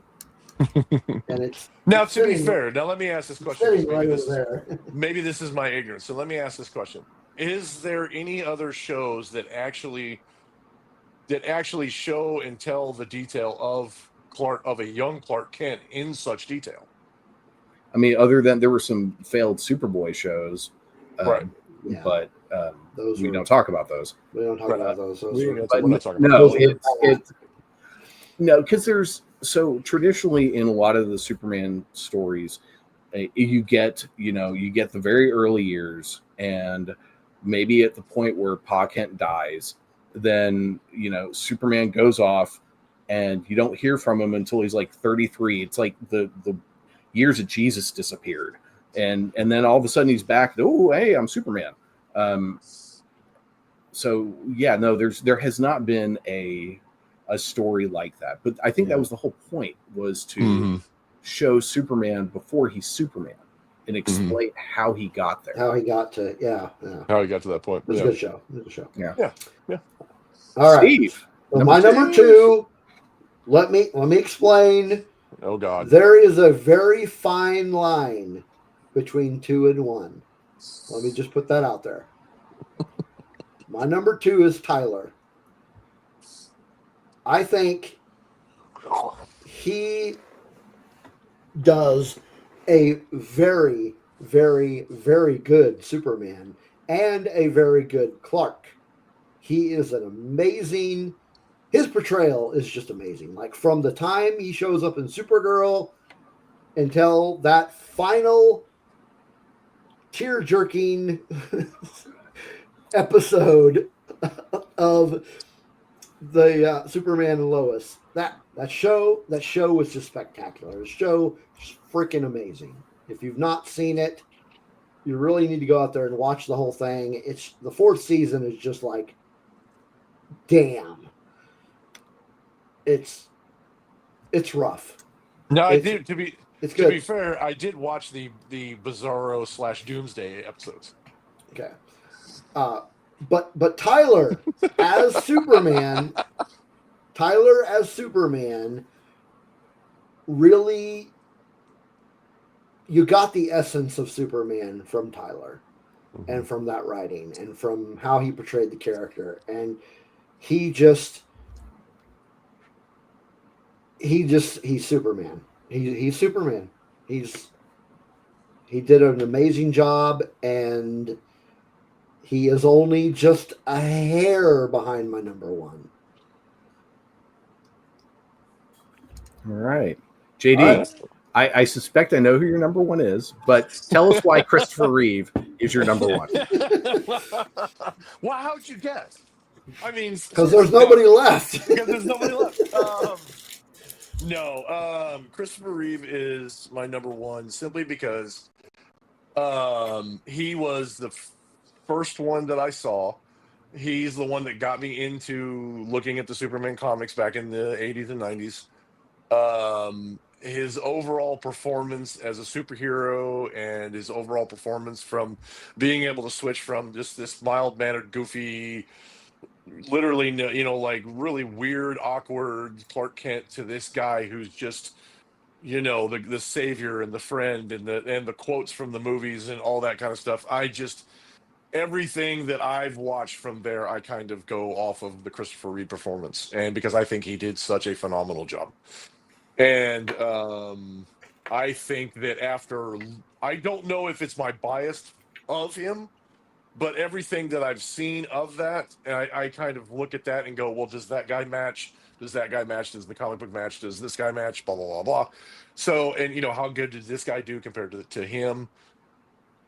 And it's now, to be fair, now let me ask this question. Maybe this is my ignorance. So let me ask this question. Is there any other shows that actually show and tell the detail of a young Clark Kent in such detail? I mean, other than there were some failed Superboy shows, right? But we don't talk about those. We don't talk about those. No, because there's traditionally in a lot of the Superman stories, you get the very early years, and maybe at the point where Pa Kent dies, then Superman goes off, and you don't hear from him until he's like 33. It's like the years of Jesus disappeared, and then all of a sudden he's back. Oh, hey, I'm Superman. So yeah, no, there has not been a story like that, but I think that was the whole point, was to show Superman before he's Superman and explain how he got there, how he got to that point. It's a good show. Yeah. All right, Steve. Number two. Let me explain. Oh God, there is a very fine line between 2 and 1. Let me just put that out there. My number 2 is Tyler. I think he does a very, very, very good Superman and a very good Clark. He is an amazing his portrayal is just amazing. Like from the time he shows up in Supergirl until that final tear-jerking episode of the Superman and Lois. That show was just spectacular. The show is freaking amazing. If you've not seen it, you really need to go out there and watch the whole thing. It's the 4th season is just like, damn. It's rough. No, I did. To be good. fair, I did watch the Bizarro / Doomsday episodes. Okay, but Tyler as Superman, really, you got the essence of Superman from Tyler, and from that writing, and from how he portrayed the character, and he's Superman. He's Superman. He did an amazing job, and he is only just a hair behind my number 1. All right. JD, I suspect I know who your number 1 is, but tell us why Christopher Reeve is your number 1. Well, how'd you guess? I mean, because there's nobody left. Because there's nobody left. Christopher Reeve is my number 1 simply because he was the first one that I saw. He's the one that got me into looking at the Superman comics back in the 80s and 90s. His overall performance as a superhero, and his overall performance from being able to switch from just this mild-mannered, goofy, literally, like really weird, awkward Clark Kent to this guy who's just, the savior and the friend and the quotes from the movies and all that kind of stuff. Everything that I've watched from there, I kind of go off of the Christopher Reeve performance, and because I think he did such a phenomenal job. And I think that I don't know if it's my bias of him, but everything that I've seen of that, I kind of look at that and go, well, does that guy match? Does that guy match? Does the comic book match? Does this guy match? Blah, blah, blah, blah. So, and how good did this guy do compared to him?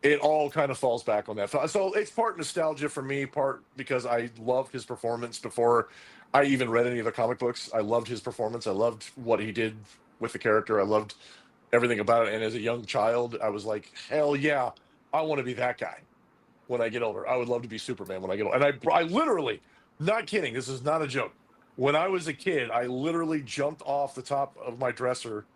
It all kind of falls back on that. So it's part nostalgia for me, part because I loved his performance before I even read any of the comic books. I loved his performance. I loved what he did with the character. I loved everything about it. And as a young child, I was like, hell yeah, I want to be that guy when I get older. I would love to be Superman when I get older. And I literally, not kidding, this is not a joke. When I was a kid, I literally jumped off the top of my dresser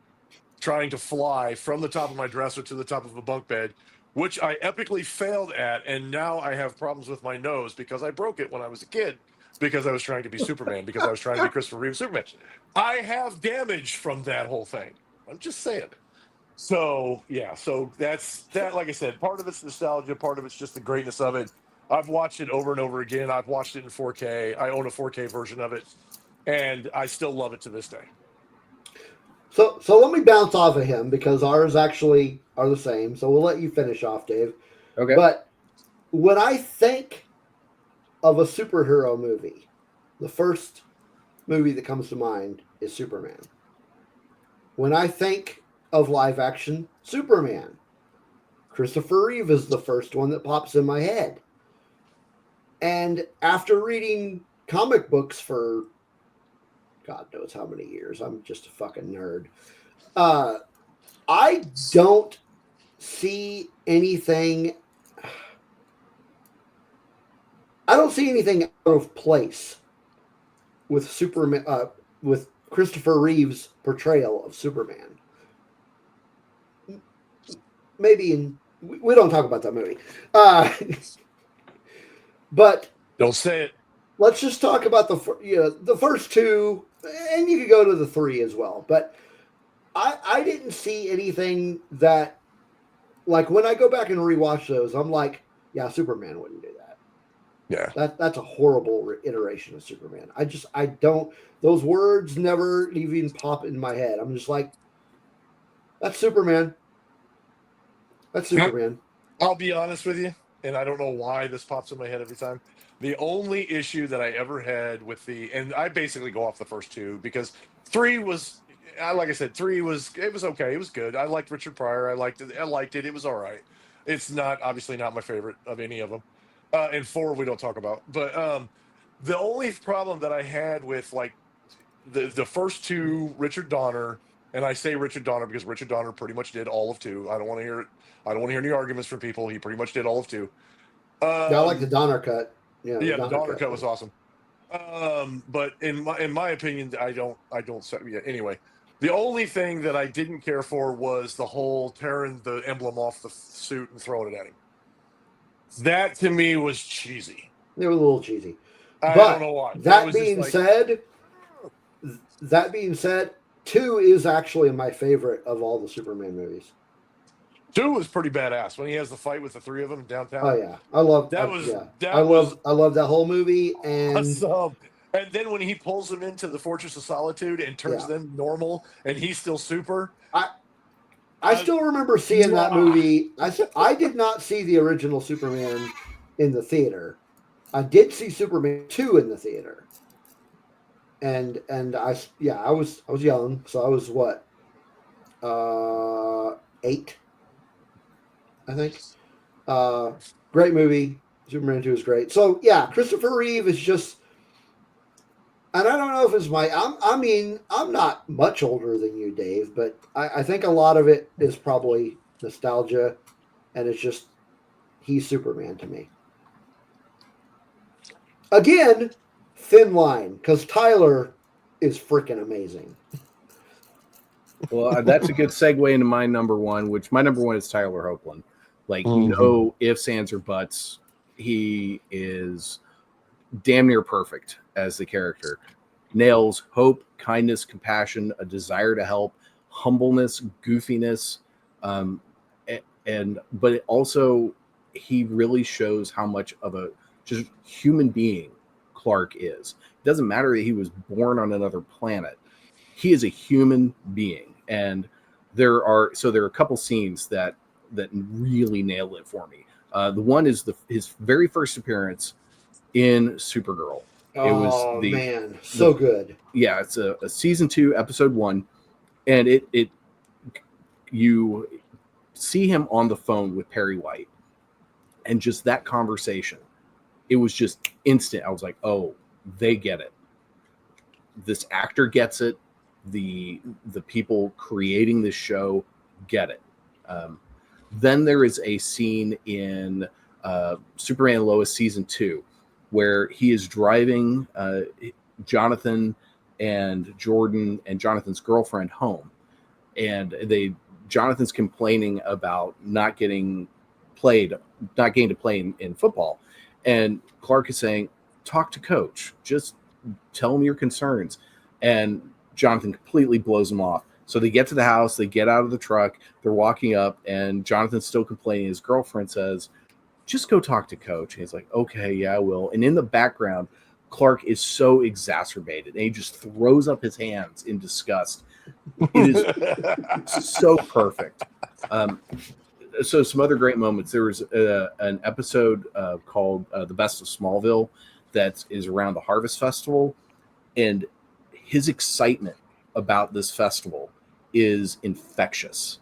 trying to fly from the top of my dresser to the top of a bunk bed, which I epically failed at. And now I have problems with my nose because I broke it when I was a kid. Because I was trying to be Superman, because I was trying to be Christopher Reeve Superman. I have damage from that whole thing. I'm just saying. So, yeah, so that's that. Like I said, part of it's nostalgia, part of it's just the greatness of it. I've watched it over and over again. I've watched it in 4K. I own a 4K version of it, and I still love it to this day. So let me bounce off of him because ours actually are the same. So we'll let you finish off, Dave. Okay. But when I think of a superhero movie, the first movie that comes to mind is Superman. When I think of live action Superman, Christopher Reeve is the first one that pops in my head. And after reading comic books for God knows how many years, I'm just a fucking nerd. I don't see anything. I don't see anything out of place with Superman, with Christopher Reeve's portrayal of Superman. Maybe we don't talk about that movie, but don't say it. Let's just talk about the first two, and you could go to the 3 as well. But I didn't see anything that, like, when I go back and rewatch those, I'm like, yeah, Superman wouldn't do that. Yeah, that's a horrible iteration of Superman. I don't. Those words never even pop in my head. I'm just like, that's Superman. That's Superman. I'll be honest with you. and I don't know why this pops in my head every time. The only issue that I ever had with and I basically go off the first two because three was, like I said, three was okay, it was good. I liked Richard Pryor, I liked it. It was all right. It's not obviously not my favorite of any of them. And four we don't talk about, but the only problem that I had with like the first two, Richard Donner, and I say Richard Donner because Richard Donner pretty much did all of two. I don't want to hear it. I don't want to hear any arguments from people. He pretty much did all of two. Yeah, I like the Donner cut. Yeah, the Donner cut was awesome. But in my opinion, I don't. Yeah, anyway, the only thing that I didn't care for was the whole tearing the emblem off the suit and throwing it at him. That to me was cheesy. It was a little cheesy. I don't know why. That being said, 2 is actually my favorite of all the Superman movies. 2 was pretty badass when he has the fight with the three of them downtown. Oh yeah, I love that. I love that whole movie. And awesome. And then when he pulls them into the Fortress of Solitude and turns them normal, and he's still super. I still remember seeing that movie. I did not see the original Superman in the theater. I did see Superman 2 in the theater. And I was young, so I was what, 8, I think. Great movie. Superman 2 is great. So yeah, Christopher Reeve is just, and I don't know if it's I'm not much older than you, Dave, but I think a lot of it is probably nostalgia, and it's just, he's Superman to me. Again, thin line, because Tyler is freaking amazing. Well, that's a good segue into my number one, which my number one is Tyler Hoechlin. Like, no ifs, ands, or buts. He is damn near perfect as the character. Nails hope, kindness, compassion, a desire to help, humbleness, goofiness, but it also, he really shows how much of a just human being Clark is. It doesn't matter that he was born on another planet. He is a human being. And there are a couple scenes that really nail it for me. The one is his very first appearance in Supergirl. It was so good. Yeah, it's a season 2, episode 1, and you see him on the phone with Perry White, and just that conversation, it was just instant. I was like, oh, they get it. This actor gets it. The people creating this show get it. Then there is a scene in Superman and Lois season 2 where he is driving Jonathan and Jordan and Jonathan's girlfriend home, and Jonathan's complaining about not getting to play in football, and Clark is saying, talk to coach, just tell him your concerns, and Jonathan completely blows him off. So they get to the house, they get out of the truck, they're walking up, and Jonathan's still complaining. His girlfriend says, just go talk to coach. And he's like, okay, yeah, I will. And in the background, Clark is so exacerbated, and he just throws up his hands in disgust. It is so perfect. So some other great moments. There was an episode called The Best of Smallville that is around the Harvest Festival, and his excitement about this festival is infectious.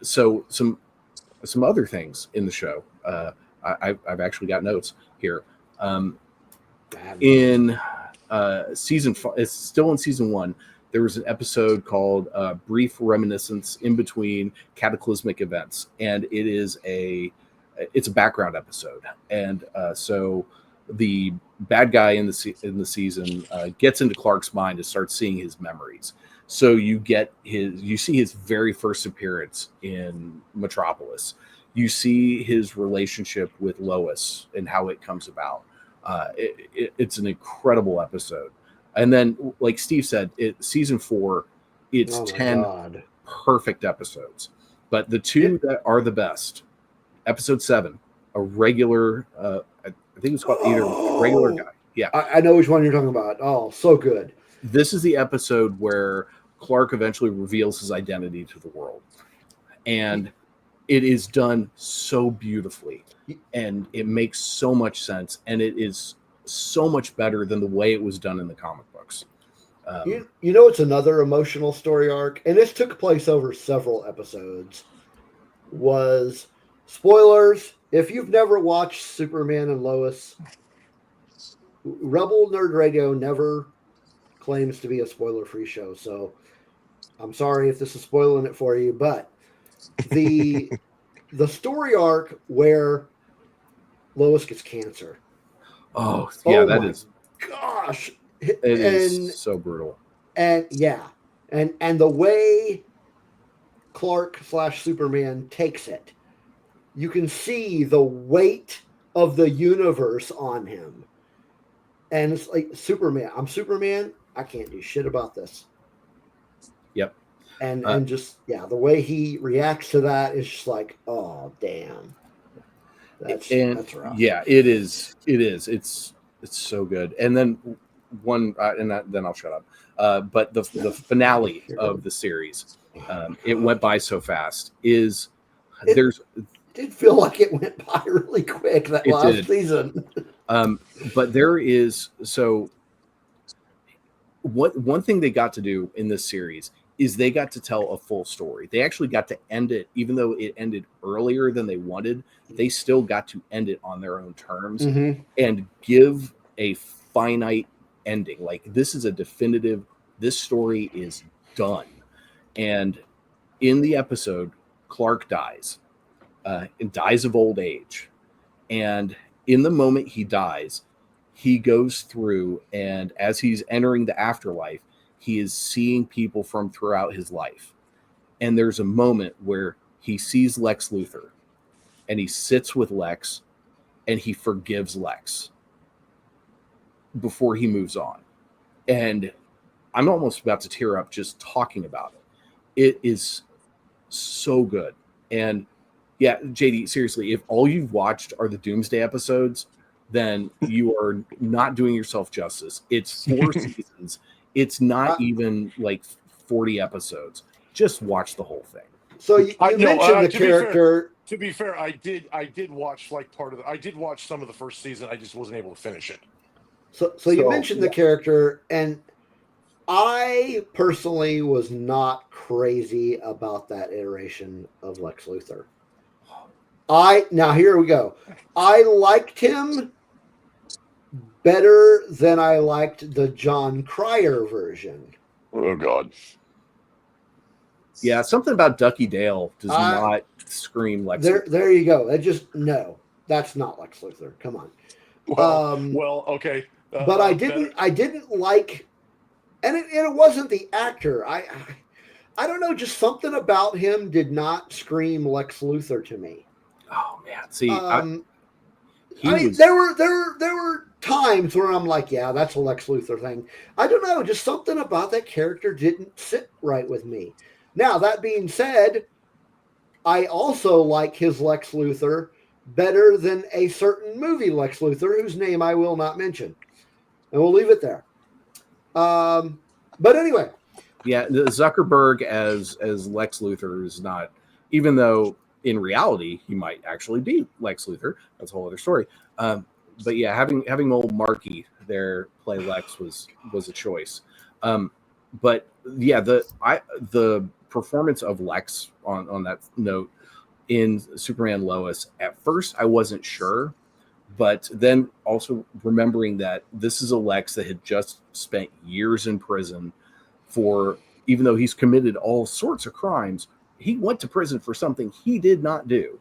So some other things in the show. I've actually got notes here. In season 5, it's still in season 1. There was an episode called Brief Reminiscence in Between Cataclysmic Events, and it's a background episode. And so the bad guy in the season gets into Clark's mind and starts seeing his memories. So you see his very first appearance in Metropolis. You see his relationship with Lois and how it comes about. It's an incredible episode. And then, like Steve said, season 4, it's 10 perfect episodes. But the 2 that are the best, episode 7, a regular, I think it's called either regular guy. Yeah. I know which one you're talking about. Oh, so good. This is the episode where Clark eventually reveals his identity to the world. And it is done so beautifully, and it makes so much sense, and it is so much better than the way it was done in the comic books. You know, it's another emotional story arc, and this took place over several episodes. Was spoilers? If you've never watched Superman and Lois, Rebel Nerd Radio never claims to be a spoiler-free show, so I'm sorry if this is spoiling it for you, but the story arc where Lois gets cancer. Oh yeah, that is gosh, it is so brutal. And yeah, and the way Clark / Superman takes it, you can see the weight of the universe on him. And it's like, Superman, I'm Superman, I can't do shit about this. Yep. And just, yeah, the way he reacts to that is just like, oh, damn. That's rough. Yeah, it is. It's so good. And then then I'll shut up. But the finale of the series, it went by so fast. It did feel like it went by really quick that last season. But there is one thing they got to do in this series is they got to tell a full story. They actually got to end it, even though it ended earlier than they wanted. They still got to end it on their own terms and give a finite ending. Like, this is a definitive, this story is done. And in the episode, Clark dies, and dies of old age. And in the moment he dies, he goes through, and as he's entering the afterlife, he is seeing people from throughout his life. And there's a moment where he sees Lex Luthor, and he sits with Lex, and he forgives Lex before he moves on. And I'm almost about to tear up just talking about it. It is so good. And yeah, JD, seriously, if all you've watched are the Doomsday episodes, then you are not doing yourself justice. It's 4 seasons. It's not even like 40 episodes. Just watch the whole thing. So you mentioned the character. To be fair, I did watch like part of I did watch some of the first season. I just wasn't able to finish it. So you mentioned the character, and I personally was not crazy about that iteration of Lex Luthor. Now here we go. I liked him better than I liked the John Cryer version. Oh God. Yeah, something about Ducky Dale does not scream Lex Luthor. There you go. That's not Lex Luthor. Come on. Well, okay. But I didn't like, and it wasn't the actor. I don't know, just something about him did not scream Lex Luthor to me. Oh man, see, there were times where I'm like, yeah, that's a Lex Luthor thing. I don't know, just something about that character didn't sit right with me. Now, that being said, I also like his Lex Luthor better than a certain movie Lex Luthor, whose name I will not mention. And we'll leave it there. But anyway. Yeah, Zuckerberg as Lex Luthor is not, even though in reality he might actually be Lex Luthor. That's a whole other story. But yeah, having old Marky there play Lex was a choice. But yeah, the performance of Lex on that note in Superman Lois, at first I wasn't sure, but then also remembering that this is a Lex that had just spent years in prison for, even though he's committed all sorts of crimes, he went to prison for something he did not do.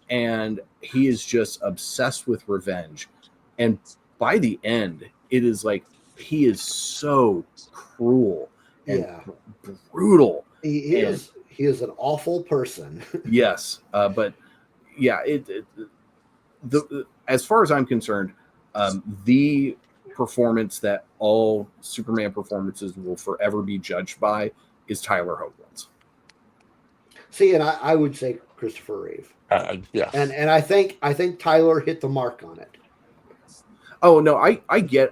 And he is just obsessed with revenge. And by the end, it is like he is so cruel and brutal. He is an awful person. Yes. But yeah, as far as I'm concerned, the performance that all Superman performances will forever be judged by is Tyler Hoechlin's. See, and I would say Christopher Reeves. Yeah. And I think Tyler hit the mark on it. Oh no, I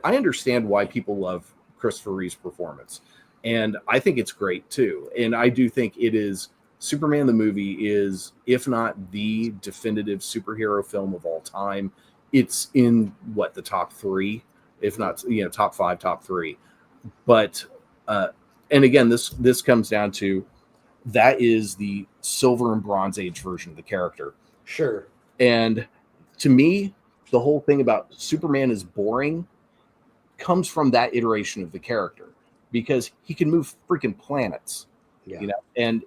understand why people love Christopher Reeves' performance. And I think it's great too. And I do think it is Superman the movie is, if not the definitive superhero film of all time, it's in the top 3, if not top 5, top 3. But and again, this comes down to that is the Silver and Bronze Age version of the character. Sure. And to me, the whole thing about Superman is boring comes from that iteration of the character, because he can move freaking planets. Yeah. And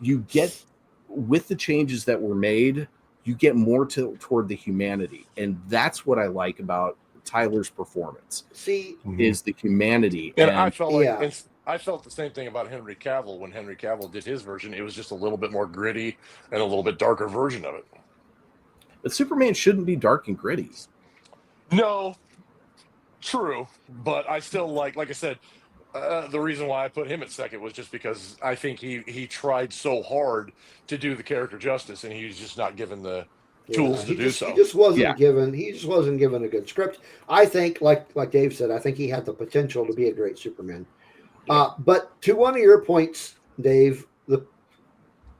you get, with the changes that were made, you get more toward the humanity. And that's what I like about Tyler's performance. See, is the humanity. And I felt I felt the same thing about Henry Cavill when Henry Cavill did his version. It was just a little bit more gritty and a little bit darker version of it. But Superman shouldn't be dark and gritty. No, true. But I still like I said, the reason why I put him at second was just because I think he tried so hard to do the character justice, and he's just not given the tools to do so. He just wasn't given. He just wasn't given a good script. I think, like Dave said, I think he had the potential to be a great Superman. But to one of your points, Dave,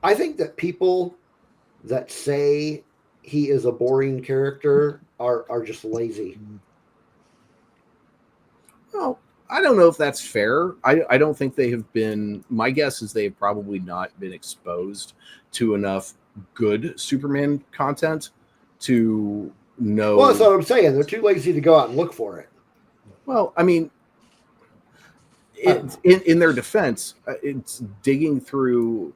I think that people that say he is a boring character are just lazy. Well, I don't know if that's fair. I don't think they have been. My guess is they have probably not been exposed to enough good Superman content to know. Well, that's what I'm saying. They're too lazy to go out and look for it. Well, I mean, in their defense, it's digging through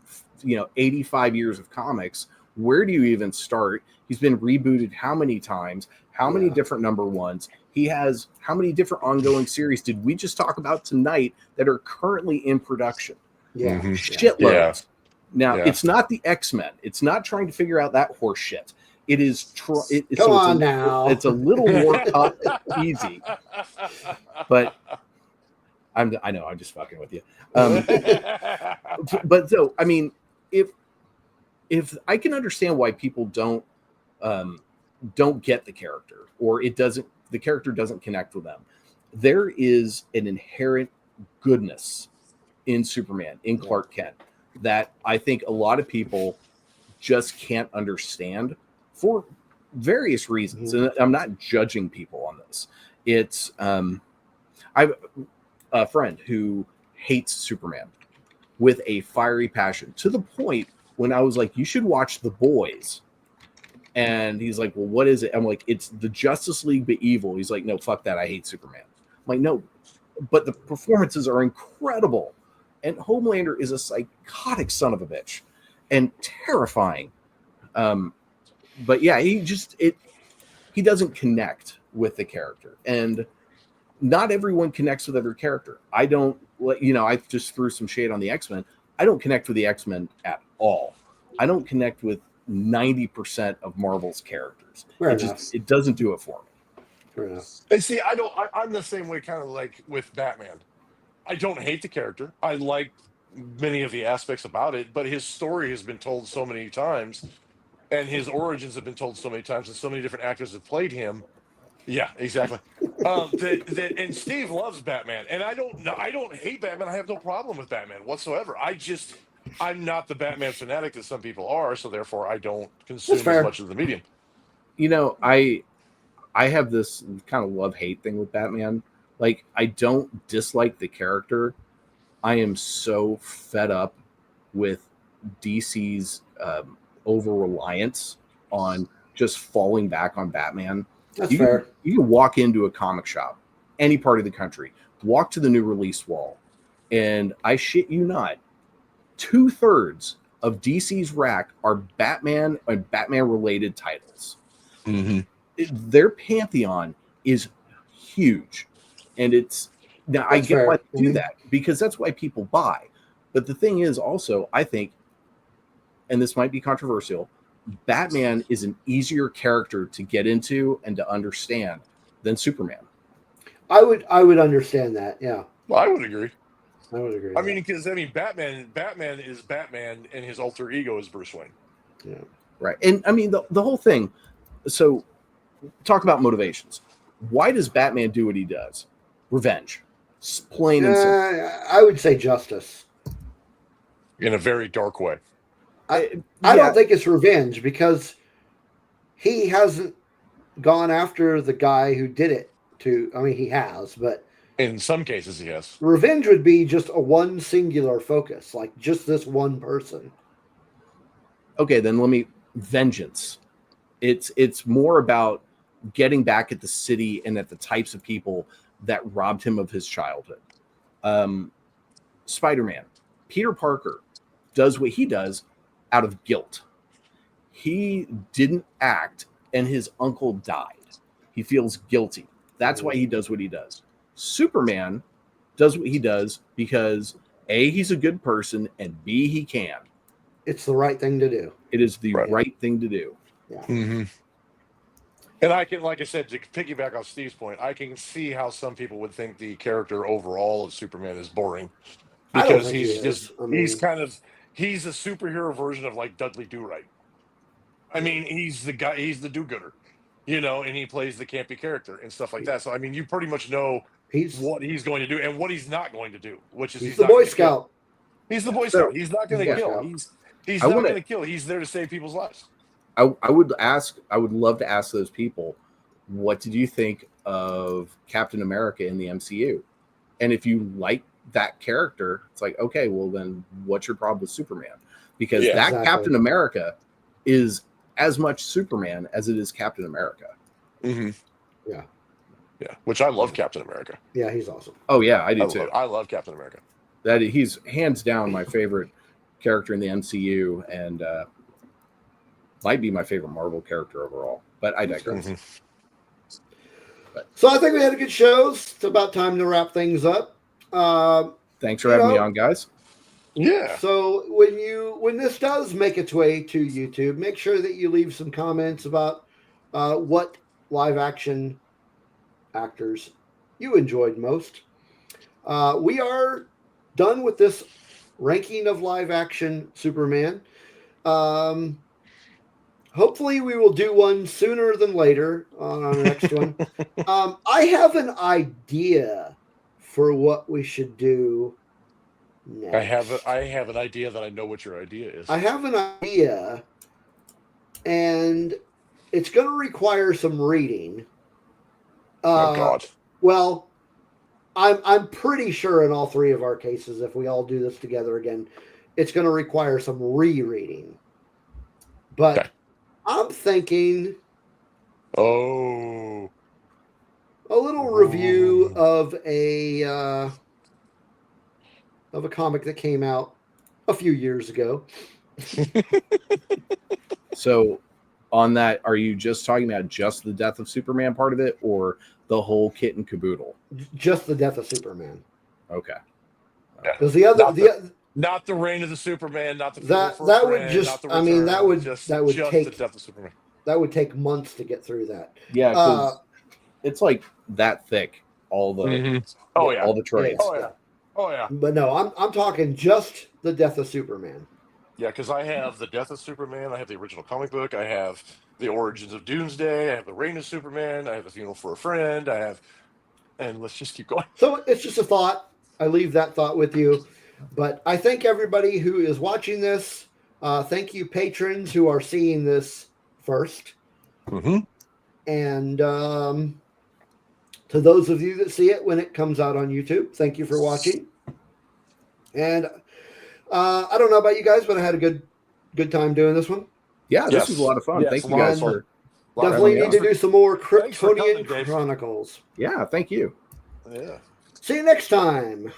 85 years of comics. Where do you even start? He's been rebooted how many times? How many different number ones? He has how many different ongoing series did we just talk about tonight that are currently in production? Yeah. Shitloads. Yeah. Now, it's not the X-Men. It's not trying to figure out that horse shit. It is Come on now. It's a little more easy. But I know, I'm just fucking with you. But so, I mean, if I can understand why people don't get the character, or the character doesn't connect with them. There is an inherent goodness in Superman, in Clark Kent, that I think a lot of people just can't understand for various reasons. And I'm not judging people on this. It's I've a friend who hates Superman with a fiery passion, to the point when I was like, you should watch The Boys. And he's like, well, what is it? I'm like, it's the Justice League but evil. He's like, no, fuck that. I hate Superman. I'm like, no, but the performances are incredible. And Homelander is a psychotic son of a bitch and terrifying. But yeah, he doesn't connect with the character. And not everyone connects with every character. I don't, I just threw some shade on the X-Men. I don't connect with the X-Men at all. I don't connect with 90% of Marvel's characters. It doesn't do it for me. Fair enough. And see, I'm the same way, kind of like with Batman. I don't hate the character. I like many of the aspects about it, but his story has been told so many times, and his origins have been told so many times, and so many different actors have played him. Yeah, exactly. And Steve loves Batman, and I don't hate Batman. I have no problem with Batman whatsoever. I'm not the Batman fanatic that some people are, so therefore I don't consume as much of the medium. I have this kind of love-hate thing with Batman. Like, I don't dislike the character. I am so fed up with DC's over-reliance on just falling back on Batman. That's fair. You can walk into a comic shop, any part of the country, walk to the new release wall, and I shit you not, 2/3 of DC's rack are Batman and Batman-related titles. Mm-hmm. Their pantheon is huge, and I get why they do that, because that's why people buy. But the thing is, also, I think, and this might be controversial, Batman is an easier character to get into and to understand than Superman. I would understand that. Yeah. Well, I would agree. I mean, because Batman is Batman, and his alter ego is Bruce Wayne. Yeah. Right. And I mean, the whole thing. So, talk about motivations. Why does Batman do what he does? Revenge. Plain and simple. I would say justice. in a very dark way. I don't think it's revenge because he hasn't gone after the guy who did it. He has, but In some cases, yes. revenge would be just a one singular focus, like just this one person. Okay, then vengeance. It's more about getting back at the city and at the types of people that robbed him of his childhood. Spider-Man, Peter Parker does what he does out of guilt. He didn't act and his uncle died. He feels guilty. That's why he does what he does. Superman does what he does because A, he's a good person, and B, he can. It's the right thing to do. It is the right thing to do. Yeah. Mm-hmm. And I can, like I said, to piggyback on Steve's point, I can see how some people would think the character overall of Superman is boring because he's a superhero version of like Dudley Do-Right. I mean, he's the guy, he's the do-gooder, and he plays the campy character and stuff like that. So, I mean, you pretty much know what he's going to do and what he's not going to do, which is he's the Boy Scout. He's the Boy Scout. He's not going to kill. He's not going to kill. He's there to save people's lives. I would love to ask those people, what did you think of Captain America in the MCU? And if you like that character, it's like, okay, well then what's your problem with Superman? Because Captain America is as much Superman as it is Captain America. Mm-hmm. Yeah. Yeah. Which I love Captain America. Yeah, he's awesome. Oh yeah, I do too. I love Captain America. He's hands down my favorite character in the MCU and might be my favorite Marvel character overall, but I digress. Mm-hmm. So I think we had a good show. It's about time to wrap things up. Thanks for having me on, guys. Yeah. So when this does make its way to YouTube, make sure that you leave some comments about what live action actors you enjoyed most. We are done with this ranking of live action Superman. Hopefully we will do one sooner than later on our next one. I have an idea for what we should do next. I have an idea that I know what your idea is. I have an idea, and it's going to require some reading. Oh God! Well, I'm pretty sure in all three of our cases, if we all do this together again, it's going to require some rereading. But okay. I'm thinking, a little review of a comic that came out a few years ago. So, on that, are you just talking about just the death of Superman part of it, or the whole kit and caboodle? Just the death of Superman. Okay. Because not the reign of the Superman, not the that would just that would take the death of Superman. That would take months to get through that. Yeah, because it's like that thick. All the all the trades. Oh yeah. But no, I'm talking just the death of Superman. Yeah, because I have the death of Superman. I have the original comic book. I have the origins of Doomsday. I have the reign of Superman. I have the funeral for a friend. And let's just keep going. So it's just a thought. I leave that thought with you. But I thank everybody who is watching this. Thank you, patrons who are seeing this first. Mm-hmm. And to those of you that see it when it comes out on YouTube, thank you for watching. And I don't know about you guys, but I had a good time doing this one. Yeah, this was a lot of fun. Thank you guys for definitely need to do some more Kryptonian Chronicles. Yeah, thank you. Yeah. See you next time.